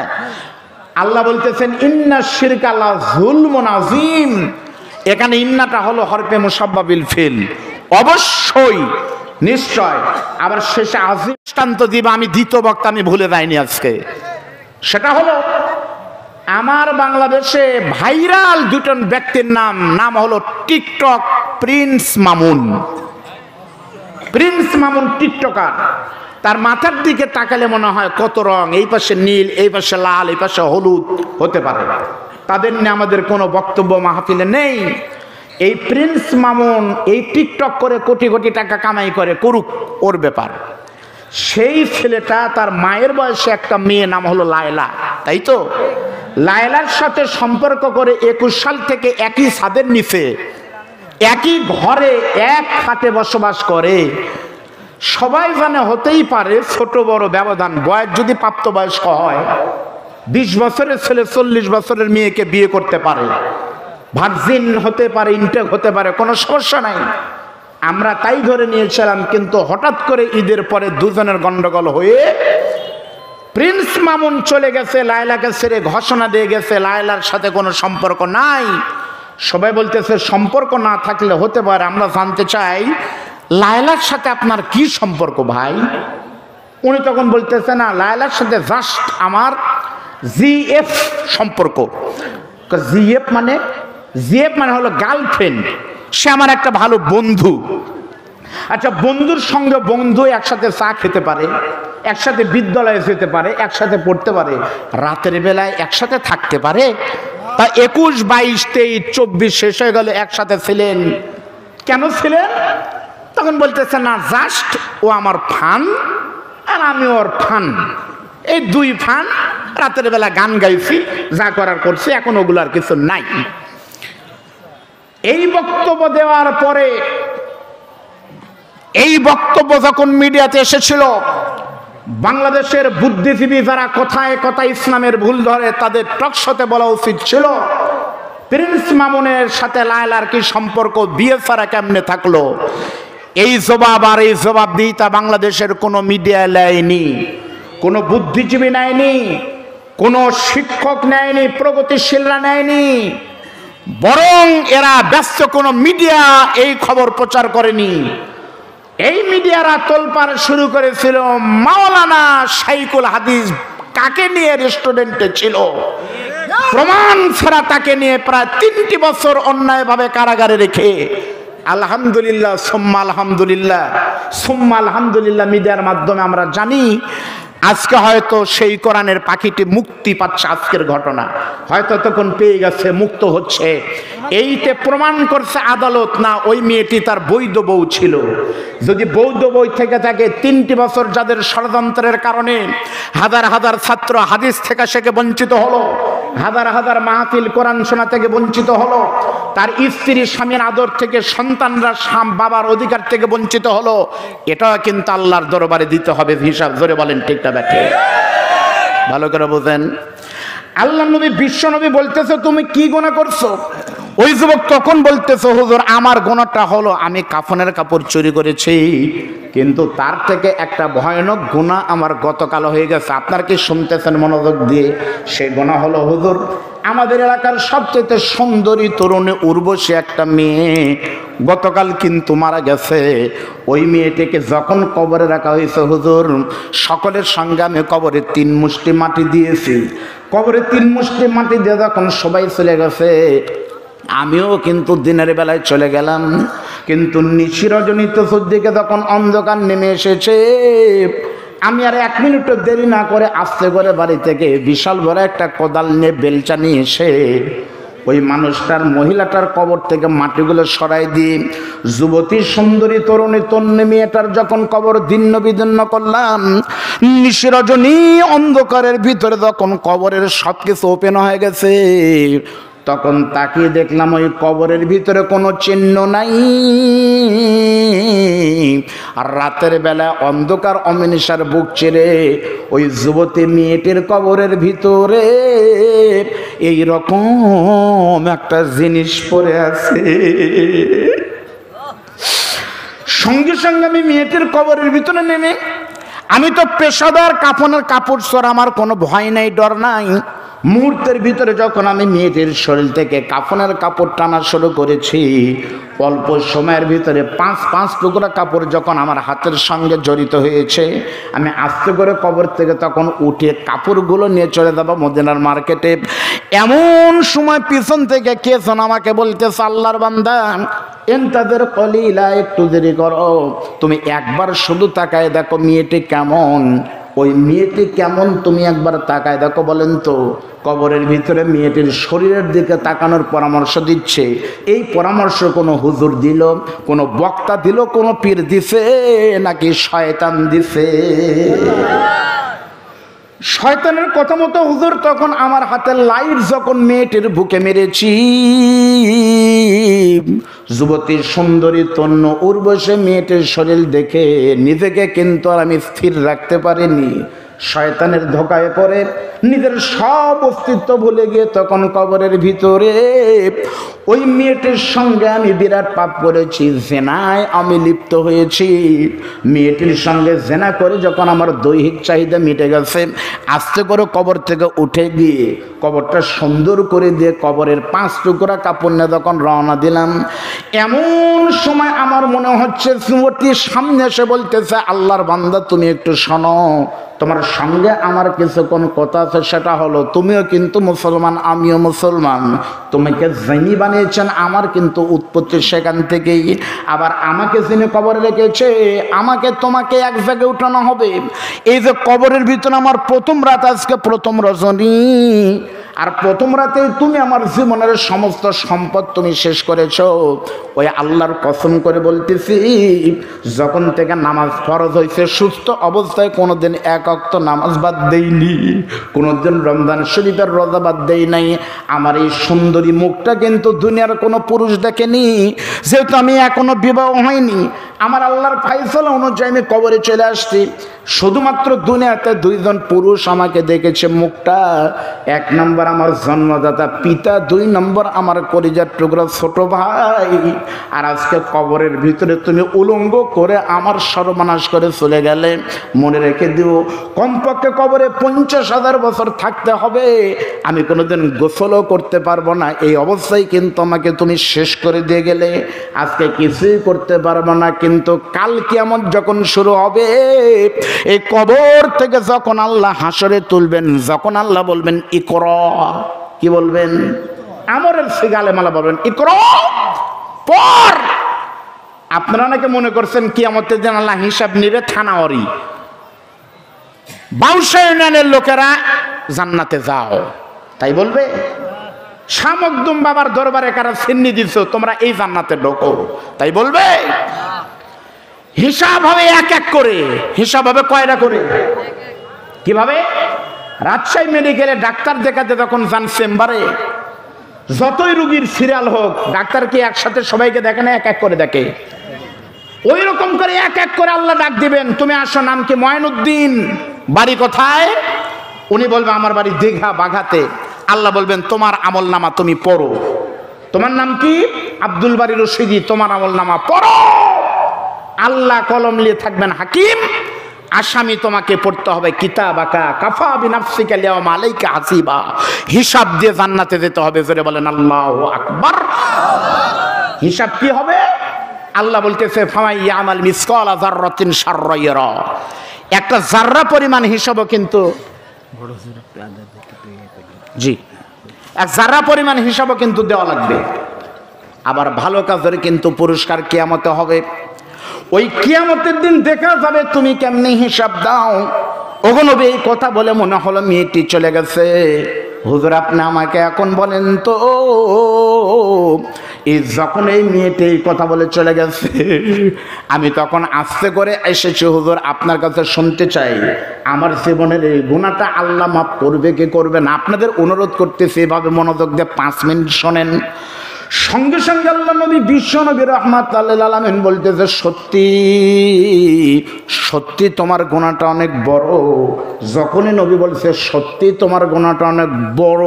আল্লাহ বলতেছেন, ইন্না শিরকা লাযুলমুন আযীম। এখানে ইন্নাটা হলো হরফে মুসাব্বাবিল ফিল, অবশ্যই, নিশ্চয়। আবার শেষে আযীম দৃষ্টান্ত দিবা, আমি দ্বিতীয় বক্তা, আমি ভুলে যাইনি আজকে। সেটা হলো, আমার বাংলাদেশে ভাইরাল দুজন ব্যক্তির নাম হলো TikTok Prince Mamun. Prince Mamun TikToker. তার মাথার দিকে তাকালে মনে হয় কত রং, এই পাশে নীল, এই পাশে লাল, এই পাশে হলুদ হতে পারে। তাদের নিয়ে আমাদের কোনো বক্তব্য মাহফিলে নেই। এই প্রিন্স মামুন এই টিকটক করে কোটি কোটি টাকা কামাই করে, করুক, ওর ব্যাপার। সেই ছেলেটা, তার মায়ের বয়সে একটা মেয়ে, নাম হলো লায়লা, তাই তো? লায়লার সাথে সম্পর্ক করে 21 সাল থেকে একই ছাদের নিচে, একই ঘরে, এক খাটে বসবাস করে। সবাই জানে হতেই পারে ছোট বড় ব্যবধান, বয়স যদি প্রাপ্তবয়স্ক হয়, 20 বছরের ছেলে 40 বছরের মেয়েকে বিয়ে করতে পারে, ভার্জিন হতে পারে, ইনটেক হতে পারে, কোনো সমস্যা নাই। আমরা তাই ধরে নিয়েছিলাম, কিন্তু হঠাৎ করে ঈদের পরে দুজনের গন্ডগোল হয়ে প্রিন্স মামুন চলে গেছে, লায়লাকে ছেড়ে ঘোষণা দিয়ে গেছে লায়লার সাথে কোনো সম্পর্ক নাই। সবাই বলতেছে সম্পর্ক না থাকলে হতে পারে, আমরা জানতে চাই লায়লার সাথে আপনার কি সম্পর্ক ভাই? উনি তখন বলতেছে, না, লায়লার সাথে জাস্ট আমার জিএফ সম্পর্ক। জিএফ মানে হলো গার্লফ্রেন্ড, সে আমার একটা ভালো বন্ধু। আচ্ছা, বন্ধুর সঙ্গে বন্ধু একসাথে চা খেতে পারে, একসাথে বিদ্যালয়ে যেতে পারে, একসাথে পড়তে পারে, রাতের বেলায় একসাথে থাকতে পারে। তা 21, 22, 23, 24 শেষ হয়ে গেল, একসাথে ছিলেন, কেন ছিলেন? তখন বলতেছে, না, জাস্ট ও আমার ফান আর আমি ওর ফান, এই দুই ফান। রাতের বেলা গান গাইছি, যা করার করছি, এখন ওগুলো আর কিছু নাই। এই বক্তব্য দেওয়ার পরে, এই বক্তব্য যখন মিডিয়াতে এসেছিল, বাংলাদেশের বুদ্ধিজীবী যারা কথায় কথায় ইসলামের ভুল ধরে, তাদের টকশোতে বলা উচিত ছিল, প্রিন্স মামুনের সাথে লায়লার কি সম্পর্ক, বিয়ে ছাড়া কেমনে থাকলো? এই জবাব আর এই জবাবদিহিতা বাংলাদেশের কোনো মিডিয়া নেয়নি, কোনো বুদ্ধিজীবী নেয়নি, কোনো শিক্ষক নেয়নি, প্রগতিশীলরা নেয়নি। বরং এরা ব্যস্ত, কোনো মিডিয়া এই খবর প্রচার করেনি। এই মিডিয়ারা তোলপাড় শুরু করেছিল মাওলানা শাইখুল হাদিস কাকে নিয়ে রেস্টুরেন্টে ছিল, প্রমাণ ছাড়া তাকে নিয়ে প্রায় 3টি বছর অন্যায়ভাবে কারাগারে রেখে, আলহামদুলিল্লাহ সুম্মা আলহামদুলিল্লাহ সুম্মা আলহামদুলিল্লাহ, মিডিয়ার মাধ্যমে আমরা জানি আজকে হয়তো সেই কোরআনের পাখিটি মুক্তি পাচ্ছে, আজকের ঘটনা হয়তো তখন পেয়ে গেছে, মুক্ত হচ্ছে। এইতে প্রমাণ করছে আদালত না ওই মেয়েটি তার বৈধ বউ ছিল। যদি বৈধ বউ থেকে থাকে 3টি বছর যাদের ষড়যন্ত্রের কারণে হাজার হাজার ছাত্র হাদিস থেকে শেখে বঞ্চিত হলো, হাজার হাজার মাহফিল কোরআন শোনা থেকে বঞ্চিত হলো, তার স্ত্রী স্বামীর আদর থেকে, সন্তানরা বাবার অধিকার থেকে বঞ্চিত হলো, এটা কিন্তু আল্লাহর দরবারে দিতে হবে হিসাব। জোরে বলেন ঠিক না ব্যাঠে? ভালো করে বোঝেন। আল্লাহ নবী, বিশ্ব নবী বলতেছে তুমি কি গুনাহ করছো? ওই যুবক তখন বলতেছে হুজুর আমার গুনাহটা হলো আমি কাফনের কাপড় চুরি করেছি, কিন্তু তার থেকে একটা ভয়ানক গুনাহ আমার গতকাল হয়ে গেছে। আপনার কি শুনতেছেন মনোযোগ দিয়ে? সেই গুনাহ হলো হুজুর আমাদের এলাকার সবচেয়ে সুন্দরী তরুণী উর্বশী একটা মেয়ে গতকাল কিন্তু মারা গেছে। ওই মেয়েটিকে যখন কবরে রাখা হয়েছে হুজুর, সকলের সঙ্গে আমি কবরে 3 মুষ্টি মাটি দিয়েছি। কবরে 3 মুষ্টি মাটি দিয়ে যখন সবাই চলে গেছে, আমিও কিন্তু দিনের বেলায় চলে গেলাম। কিন্তু নিশি রজনীতে চতুর্দিকে যখন অন্ধকার নেমে এসেছে, আমি আর 1 মিনিটও দেরি না করে আস্তে করে বাড়ি থেকে বিশাল বড় একটা কোদাল নিয়ে বেলচা নিয়ে এসে ওই মানুষটার, মহিলাটার কবর থেকে মাটিগুলো সরাই দিয়ে যুবতী সুন্দরী তরুণী তন্নি মেয়েটার যখন কবর দিন্ন বিদন্ন করলাম, নিশি রজনী অন্ধকারের ভিতরে যখন কবরের সব কিছু ওপেন হয়ে গেছে, তখন তাকিয়ে দেখলাম ওই কবরের ভিতরে কোনো চিহ্ন নাই। আর রাতের বেলা অন্ধকার অমিনিশার বুক চিরে ওই যুবতী মেয়েটির কবরের ভিতরে এই রকম একটা জিনিস পড়ে আছে। সঙ্গে সঙ্গে আমি মেয়েটির কবরের ভিতরে নেমে, আমি তো পেশাদার কাফনের কাপড় চোর, আমার কোনো ভয় নাই, ডর নাই। মুহূর্তের ভিতরে যখন আমি মেয়েটির শরীর থেকে কাফনের কাপড় টানা শুরু করেছি, অল্প সময়ের ভিতরে 5 টুকরা কাপড় যখন আমার হাতের সঙ্গে জড়িত হয়েছে, আমি আস্তে করে কবর থেকে তখন উঠে কাপড়গুলো নিয়ে চলে যাবো মদিনার মার্কেটে। এমন সময় পিছন থেকে কে যেন আমাকে বলতেছে, আল্লাহর বান্দা এন্তাদের কলিলা, একটু দেরি করো, তুমি একবার শুধু তাকায় দেখো মেয়েটি কেমন। ওই মেয়েটি কেমন তুমি একবার তাকায় দেখো। বলেন তো, কবরের ভিতরে মেয়েটির শরীরের দিকে তাকানোর পরামর্শ দিচ্ছে। এই পরামর্শ কোনো হুজুর দিল, কোনো বক্তা দিল, কোনো পীর দিছে, নাকি শয়তান দিছে? শয়তানের কথা মতো হুজুর তখন আমার হাতের লাইট যখন মেয়েটির বুকে মেরেছি, যুবতী সুন্দরী তন্ন উর্বশী মেয়েটির শরীর দেখে নিজেকে কিন্তু আর আমি স্থির রাখতে পারিনি। শয়তানের ধোকায় পড়ে নিজের সব অস্তিত্ব ভুলে গিয়ে তখন কবরের ভিতরে ওই মেয়েটির সঙ্গে আমি বিরাট পাপ করেছি, জেনায় আমি লিপ্ত হয়েছি। মেয়েটির সঙ্গে জেনা করে যখন আমার দৈহিক চাহিদা মিটে গেছে, আস্তে করে কবর থেকে উঠে গিয়ে কবরটা সুন্দর করে দিয়ে কবরের 5 টুকরা কাপড় নিয়ে যখন রওনা দিলাম, এমন সময় আমার মনে হচ্ছে যুবতী সামনে এসে বলতেছে, আল্লাহর বান্দা তুমি একটু শোনো, তোমার সঙ্গে আমার কিছুক্ষণ কথা আছে। সেটা হলো তুমিও কিন্তু মুসলমান, আমিও মুসলমান। তোমাকে যিনি বানিয়েছেন আমার কিন্তু উৎপত্তি সেখান থেকেই। আবার আমাকে যিনি কবরে রেখেছে, আমাকে তোমাকে এক জায়গায় উঠানো হবে। এই যে কবরের ভিতরে আমার প্রথম রাত, আজকে প্রথম রজনী, আর প্রথম রাতেই তুমি আমার জীবনের সমস্ত সম্পদ তুমি শেষ করেছো। ওই আল্লাহর কসম করে বলতেছি, যখন থেকে নামাজ ফরজ হয়েছে সুস্থ অবস্থায় কোনোদিন 1 ওয়াক্ত নামাজ বাদ দেইনি, কোনোদিন রমজান শরীফের রোজা বাদ দেই নাই। আমার এই সুন্দরী মুখটা কিন্তু দুনিয়ার কোনো পুরুষ দেখেনি, যেহেতু আমি এখনো বিবাহ হয়নি। আমার আল্লাহর ফায়সালা অনুযায়ী আমি কবরে চলে আসছি। শুধুমাত্র দুনিয়াতে 2 জন পুরুষ আমাকে দেখেছে মুখটা। 1 নম্বর আমার জন্মদাতা পিতা, 2 নম্বর আমার কলিজার টুকরা ছোট ভাই। আর আজকে কবরের ভিতরে তুমি উলঙ্গ করে আমার সর্বনাশ করে চলে গেলে, মনে রেখে দিও কমপক্ষে কবরে 50,000 বছর থাকতে হবে। আমি কোনোদিন গোসলও করতে পারবো না, এই অবস্থায় কিন্তু আমাকে তুমি শেষ করে দিয়ে গেলে। আজকে কিছুই করতে পারবো না, কিন্তু কাল কিয়ামত যখন শুরু হবে, এই কবর থেকে যখন আল্লাহ হাসরে তুলবেন, যখন আল্লাহ বলবেন ইকরা, কি বলবেন? আমরের সিগালে মালা বলবেন ইকরা পড়। আপনারা নাকি মনে করছেন কিয়ামতের দিন আল্লাহ হিসাব নিবে থানাওয়ারি। বাউসা ইউনিয়নের লোকেরা জান্নাতে যাও, তাই বলবে? শামকদুম বাবার দরবারে কারা সিন্নি দিছো, তোমরা এই জান্নাতে ঢোকো, তাই বলবে? হিসাব হবে এক এক করে। হিসাব হবে কয়টা করে? কিভাবে? রাজশাহী মেডিকেলে ডাক্তার দেখাতে তখন যান চেম্বারে, যতই রুগীর সিরিয়াল হোক, ডাক্তার কি একসাথে সবাইকে দেখে না, এক এক করে দেখে? ওই রকম করে এক এক করে আল্লাহ ডাক দিবেন, তুমি আসো, নাম কি? ময়নুদ্দিন, বাড়ি কোথায়? উনি বলবে আমার বাড়ি দীঘা বাঘাতে। আল্লাহ বলবেন তোমার আমল নামা তুমি পড়ো। তোমার নাম কি? আব্দুল বারী রশিদি, তোমার আমল নামা পড়ো। আল্লাহ কলম নিয়ে থাকবেন হাকিম, আসামি তোমাকে পড়তে হবে কিতাবাকা কাফা বিনাফসিকা লিয়াউমা আলাইকা হাসিবা। হিসাব দিয়ে জান্নাতে যেতে হবে। জোরে বলেন আল্লাহু আকবার। হিসাব কি হবে? আল্লাহ বলতেছে ফামাই ইয়ামাল মিসকালা যাররাতিন শাররা ইয়ারা। একটা জাররা পরিমাণ হিসাবও কিন্তু জি, এক জাররা পরিমাণ হিসাবও কিন্তু দেওয়া লাগবে। আবার ভালো কাজের কিন্তু পুরস্কার কিয়ামতে হবে। ওই কিয়ামতের দিন দেখা যাবে তুমি কেমনে হিসাব দাও। ওগো নবী, এই কথা বলে মনে হলো মেয়েটি চলে গেছে। হুজুর আপনি আমাকে এখন বলেন তো, এই যখন এই মেয়েটি এই কথা বলে চলে গেছে, আমি তখন আস্তে করে এসেছি হুজুর আপনার কাছে শুনতে চাই, আমার জীবনের এই গুনাহটা আল্লাহ মাফ করবে কি করবে না? আপনাদের অনুরোধ করতেছি এভাবে মনোযোগ দিয়ে 5 মিনিট শোনেন। সঙ্গে সঙ্গে আল্লাহ নবী বিশ্ব নবী রাহমাতুল লিল আলামিন বলতেছে সত্যি সত্যি তোমার গুনাহটা অনেক বড়। যখনই নবী বলছে সত্যি তোমার গুনাহটা অনেক বড়,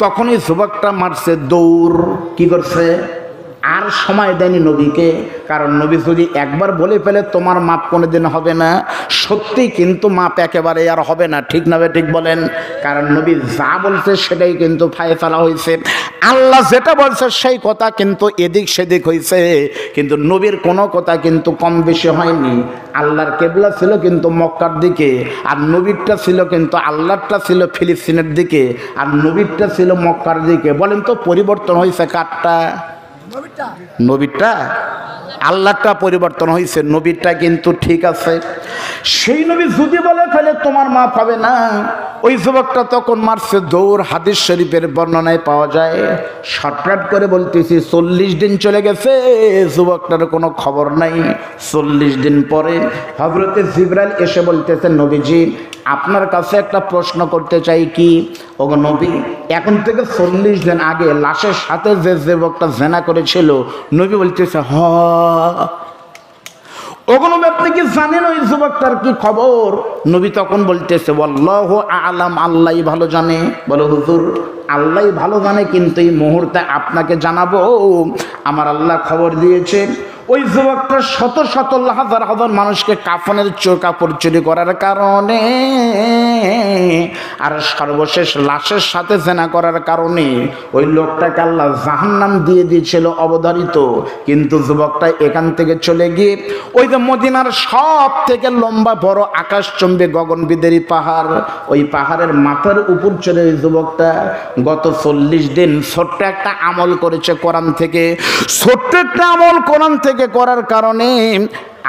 তখনই যুবকটা মারছে দৌড়। কি করছে? আর সময় দেয়নি নবীকে, কারণ নবী যদি একবার বলে ফেলে তোমার মাপ কোনোদিন হবে না, সত্যি কিন্তু মাপ একেবারে আর হবে না। ঠিক না ঠিক বলেন? কারণ নবী যা বলছে সেটাই কিন্তু ফায়সালা হয়েছে। আল্লাহ যেটা বলছে সেই কথা কিন্তু এদিক সেদিক হয়েছে, কিন্তু নবীর কোনো কথা কিন্তু কম বেশি হয়নি। আল্লাহর কেবলা ছিল কিন্তু মক্কার দিকে, আর নবীরটা ছিল কিন্তু আল্লাহরটা ছিল ফিলিস্তিনের দিকে, আর নবীরটা ছিল মক্কার দিকে। বলেন তো পরিবর্তন হয়েছে কারটা? নবীরটা। আল্লাহটা পরিবর্তন হয়েছে, নবীরটা কিন্তু ঠিক আছে। সেই নবী যদি বলে ফেলে তোমার মাফ হবে না, ওই যুবকটা তখন মারছে দৌড়। হাদিস শরীফের বর্ণনায় পাওয়া যায়। শর্টকাট করে বলতেছি 40 দিন চলে গেছে, যুবকটার কোনো খবর নাই। 40 দিন পরে হযরতে জিবরাইল এসে বলতেছে নবীজি আপনার কাছে একটা প্রশ্ন করতে চাই। কি? ওগো নবী, এখন থেকে 40 দিন আগে লাশের সাথে যে যুবকটা জেনা করেছিল, নবী বলতেছে হ। ওগো নবী আপনি কি জানেন ওই যুবকটার কি খবর? নবী তখন বলতেছে আল্লাহু আ'লাম, আল্লাহই ভালো জানে। বলো হুজুর আল্লাহই ভালো জানে, কিন্তু এই মুহূর্তে আপনাকে জানাবো আমার আল্লাহ খবর দিয়েছে ওই যুবকটা শত শত হাজার হাজার মানুষকে কাফনের কাপড় চুরি করার কারণে আর সর্বশেষ লাশের সাথে জেনা করার কারণে ওই লোকটাকে আল্লাহ জাহান্নাম দিয়ে দিয়েছিল অবধারিত। কিন্তু যুবকটা এখান থেকে চলে গিয়ে ওই যে মদিনার সব থেকে লম্বা বড় আকাশচুম্বী গগনবিদারী পাহাড়, ওই পাহাড়ের মাথার উপর চলে ওই যুবকটা গত 40 দিন ছোট্ট একটা আমল করেছে কোরআন থেকে। ছোট্ট একটা আমল কোরআন থেকে করার কারণে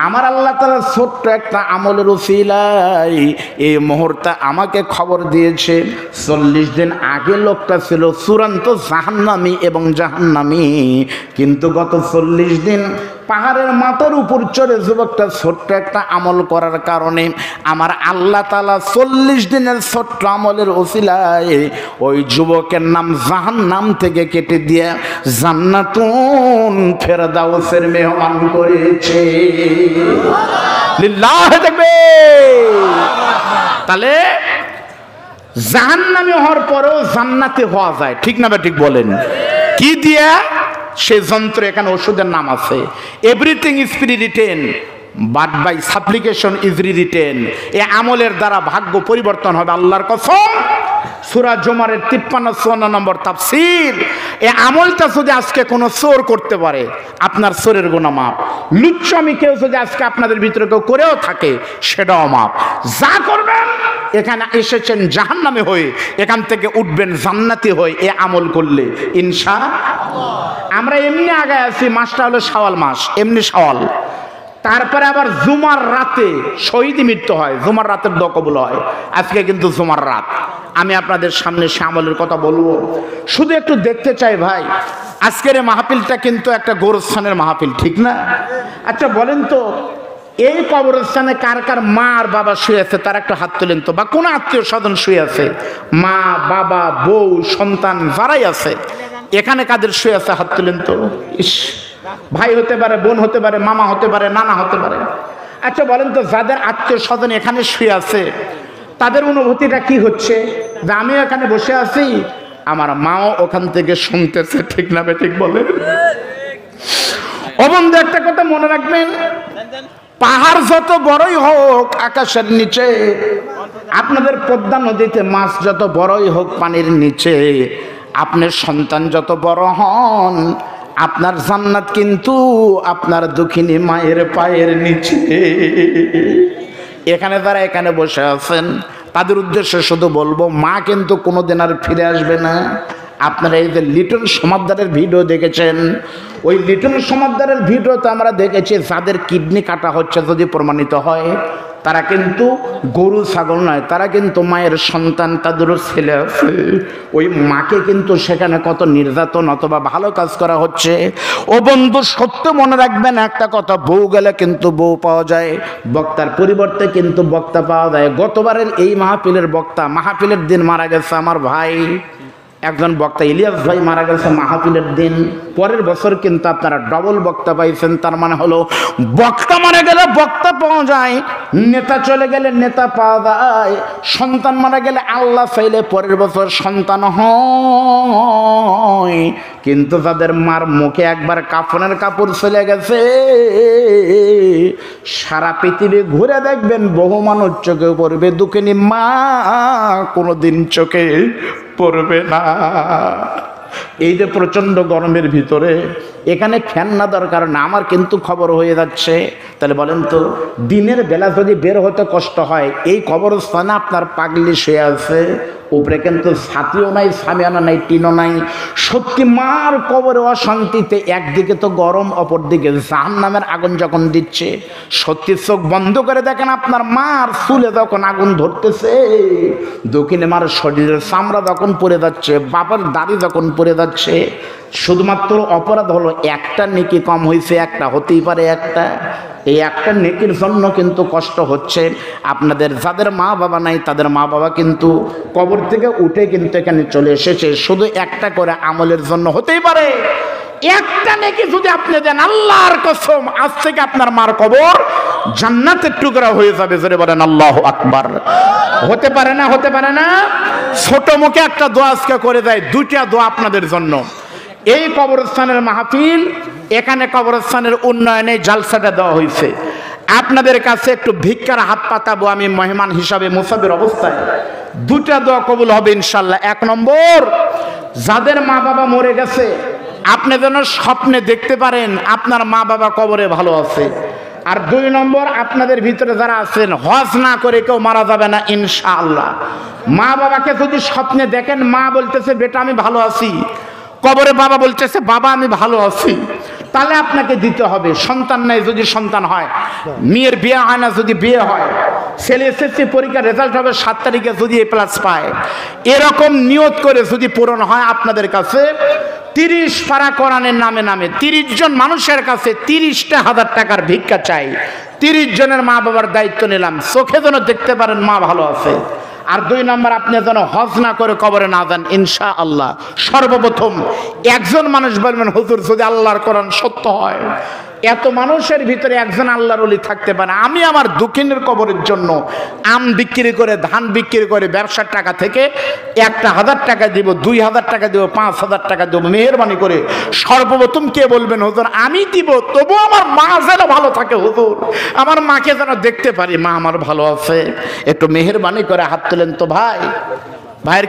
আমার আল্লাহ তাআলা ছোট্ট একটা আমলের উসিলায় এই মুহূর্তে আমাকে খবর দিয়েছে 40 দিন আগে লোকটা ছিল চূড়ান্ত জাহান্নামী এবং জাহান্নামী, কিন্তু গত 40 দিন পাহাড়ের মাথার উপর চড়ে যুবকটা ছোট্ট একটা আমল করার কারণে আমার আল্লাহ তাআলা 40 দিনের ছোট্ট আমলের উসিলায় ওই যুবকের নাম জাহান্নাম থেকে কেটে দিয়ে জান্নাতুন ফেরদাউসের মেহমান করেছে। লিল্লাহি তাকবীর। তাহলে জাহান্নামী হওয়ার পরেও জান্নাতে হওয়া যায়, ঠিক না ঠিক বলেন? কি দিয়া? সেই যন্ত্র, এখানে ওষুধের নাম আছে। Everything is pre written but by supplication is written. এই আমলের দ্বারা ভাগ্য পরিবর্তন হবে, আল্লাহর কসম। সূরা জুমারের 53-54 নম্বর তাফসীর। এই আমলটা যদি আজকে কোনো চোর করতে পারে, আপনার চোরের গুনাহ মাফ। লুচ্চামি কেউ যদি আজকে আপনাদের ভিতরে কেউ করেও থাকে, সেটাও মাফ। যা করবেন, এখানে এসেছেন জাহান্নামে হয়ে, এখান থেকে উঠবেন জান্নাতি হয়ে এই আমল করলে ইনশাআল্লাহ। আমরা এমনি আগায় আছি, মাসটা হলো শাওয়াল মাস, এমনি শাওয়াল। তারপরে আবার জুমার রাতে শহীদি মৃত্যু হয়, জুমার রাতের দোয়া কবুল হয়। আজকে কিন্তু জুমার রাত, আমি আপনাদের সামনে সে আমলের কথা বলবো। শুধু একটু দেখতে চাই ভাই, আজকের এই মাহফিলটা কিন্তু একটা গোরস্থানের মাহফিল, ঠিক না? আচ্ছা বলেন তো, এই কবরস্থানে কার কার মা আর বাবা শুয়ে আছে তার একটা হাত তোলেন তো, বা কোন আত্মীয় স্বজন শুয়ে আছে, মা বাবা বউ সন্তান যারাই আছে, এখানে কাদের শুয়ে আছে হাত তোলেন তো। ইস, ভাই হতে পারে, বোন হতে পারে, মামা হতে পারে, নানা হতে পারে। আচ্ছা বলেন তো, যাদের আত্মীয় স্বজন এখানে শুয়ে আছে তাদের অনুভূতিটা কি হচ্ছে? যে আমিও এখানে বসে আছি, আমার মাও ওখান থেকে শুনতেছে, ঠিক না ঠিক বলেন? ও বন্ধু, একটা কথা মনে রাখবেন, পাহাড় যত বড়ই হোক আকাশের নিচে, আপনাদের পদ্মা নদীতে মাছ যত বড়ই হোক পানির নিচে, আপনার সন্তান যত বড় হন, আপনার জান্নাত কিন্তু আপনার দুঃখিনী মায়ের পায়ের নিচে। এখানে যারা এখানে বসে আছেন তাদের উদ্দেশ্যে শুধু বলবো, মা কিন্তু কোনোদিন আর ফিরে আসবে না। আপনারা এই যে লিটন সমাদদারের ভিডিও দেখেছেন, ওই লিটন সমাদদারের ভিডিওতে আমরা দেখেছি যাদের কিডনি কাটা হচ্ছে যদি প্রমাণিত হয়, তারা কিন্তু গরু ছাগল নয়, তারা কিন্তু মায়ের সন্তান, তাদেরও ছেলে আছে। ওই মাকে কিন্তু সেখানে কত নির্যাতন অথবা ভালো কাজ করা হচ্ছে। ও বন্ধু, সত্য মনে রাখবেন একটা কথা, বউ গেলে কিন্তু বউ পাওয়া যায়, বক্তার পরিবর্তে কিন্তু বক্তা পাওয়া যায়। গতবারের এই মাহফিলের বক্তা, মাহফিলের দিন মারা গেছে আমার ভাই একজন বক্তা, ইলিয়াস ভাই মারা গেছে মাহফিলের দিন। পরের বছর কিন্তু আপনারা ডবল বক্তা পাইছেন। তার মানে হলো, বক্তা মারা গেলে বক্তা পাওয়া যায়, নেতা চলে গেলে নেতা পাওয়া যায়, সন্তান মারা গেলে আল্লাহ চাইলে পরের বছর সন্তান হয়। কিন্তু যাদের মার মুখে একবার কাফনের কাপড় চলে গেছে, সারা পৃথিবী ঘুরে দেখবেন বহু মানুষ চোখে পড়বে, দুঃখিনী মা কোনোদিন চোখে পড়বে না। এই যে প্রচন্ড গরমের ভিতরে এখানে ফ্যান না দরকার না, আমার কিন্তু খবর হয়ে যাচ্ছে। তাহলে বলেন তো, দিনের বেলা যদি বের হতে কষ্ট হয়, এই কবরস্থানে আপনার পাগলি শুয়ে আছে, উপরে কিন্তু ছাতিও নাই, সামিয়ানা নাই, টিনও নাই। সত্যি মার কবরে অশান্তিতে, একদিকে তো গরম, অপরদিকে জাহান্নামের আগুন যখন দিচ্ছে, সত্যি চোখ বন্ধ করে দেখেন আপনার মার চুলে যখন আগুন ধরতেছে, দক্ষিণে মার শরীরের চামড়া যখন পড়ে যাচ্ছে, বাবার দাড়ি যখন পড়ে যাচ্ছে, শুধুমাত্র অপরাধ হলো একটা নেকি কম হয়েছে, একটা হতেই পারে একটা। এই একটা নেকির জন্য কিন্তু কষ্ট হচ্ছে আপনাদের। যাদের মা বাবা নাই তাদের মা বাবা কিন্তু কবর থেকে উঠে কিন্তু এখানে চলে এসেছে, শুধু একটা করে আমলের জন্য হতেই পারে। একটা নেকি যদি আপনি দেন, আল্লাহর কসম, আজ থেকে আপনার মার কবর জান্নাতের টুকরা হয়ে যাবে। জোরে বলেন আল্লাহু আকবার। হতে পারে না, হতে পারে না। ছোট মুখে একটা দোয়া আজকে করে দেয়, দুইটা দোয়া আপনাদের জন্য। এই কবরস্থানের মাহফিল, এখানে কবরস্থানের উন্নয়নে জালসাটা দেওয়া হয়েছে। আপনাদের কাছে একটু ভিক্ষার হাত পাতাবো আমি মেহমান হিসাবে, মুসাফির অবস্থায়। দুটা দোয়া কবুল হবে ইনশাল্লাহ। এক নম্বর, যাদের মা বাবা মরে গেছে, আপনি যেন স্বপ্নে দেখতে পারেন আপনার মা বাবা কবরে ভালো আছে। আর দুই নম্বর, আপনাদের ভিতরে যারা আছেন, হজ না করে কেউ মারা যাবে না ইনশাআল্লাহ। মা বাবাকে যদি স্বপ্নে দেখেন, মা বলতেছে বেটা আমি ভালো আছি, কবরে বাবা বলতেছে বাবা আমি ভালো আছি, তাহলে আপনাকে দিতে হবে। সন্তান নাই যদি সন্তান হয়, মেয়ের বিয়ে হয় না যদি বিয়ে হয়, ছেলে এসএসসি পরীক্ষার রেজাল্ট হবে 7 তারিখে যদি A+ পায়, এরকম নিয়ত করে যদি পূরণ হয়, আপনাদের কাছে 30 পারা কোরআনের নামে নামে 30 জন মানুষের কাছে 30,000 টাকার ভিক্ষা চাই। 30 জনের মা বাবার দায়িত্ব নিলাম, চোখে যেন দেখতে পারেন মা ভালো আছে। আর দুই নম্বর, আপনি যেন হজ না করে কবরে না যান ইনশাআল্লাহ। সর্বপ্রথম একজন মানুষ বলবেন, হুজুর যদি আল্লাহর কোরআন সত্য হয়, এত মানুষের ভিতরে একজন আল্লাহর ওলি থাকতে পারে, আমি আমার দুঃখিনের কবরের জন্য আম বিক্রি করে, ধান বিক্রি করে, ব্যবসার টাকা থেকে 1,000 টাকা দিব, 2,000 টাকা দিব, 5,000 টাকা দেবো, মেহেরবানি করে। সর্বপ্রথম কে বলবেন, হুজুর আমি দিব, তবু আমার মা যেন ভালো থাকে, হুজুর আমার মাকে যেন দেখতে পারি মা আমার ভালো আছে। একটু মেহেরবানি করে হাত তোলেন তো ভাই। ভাইয়ের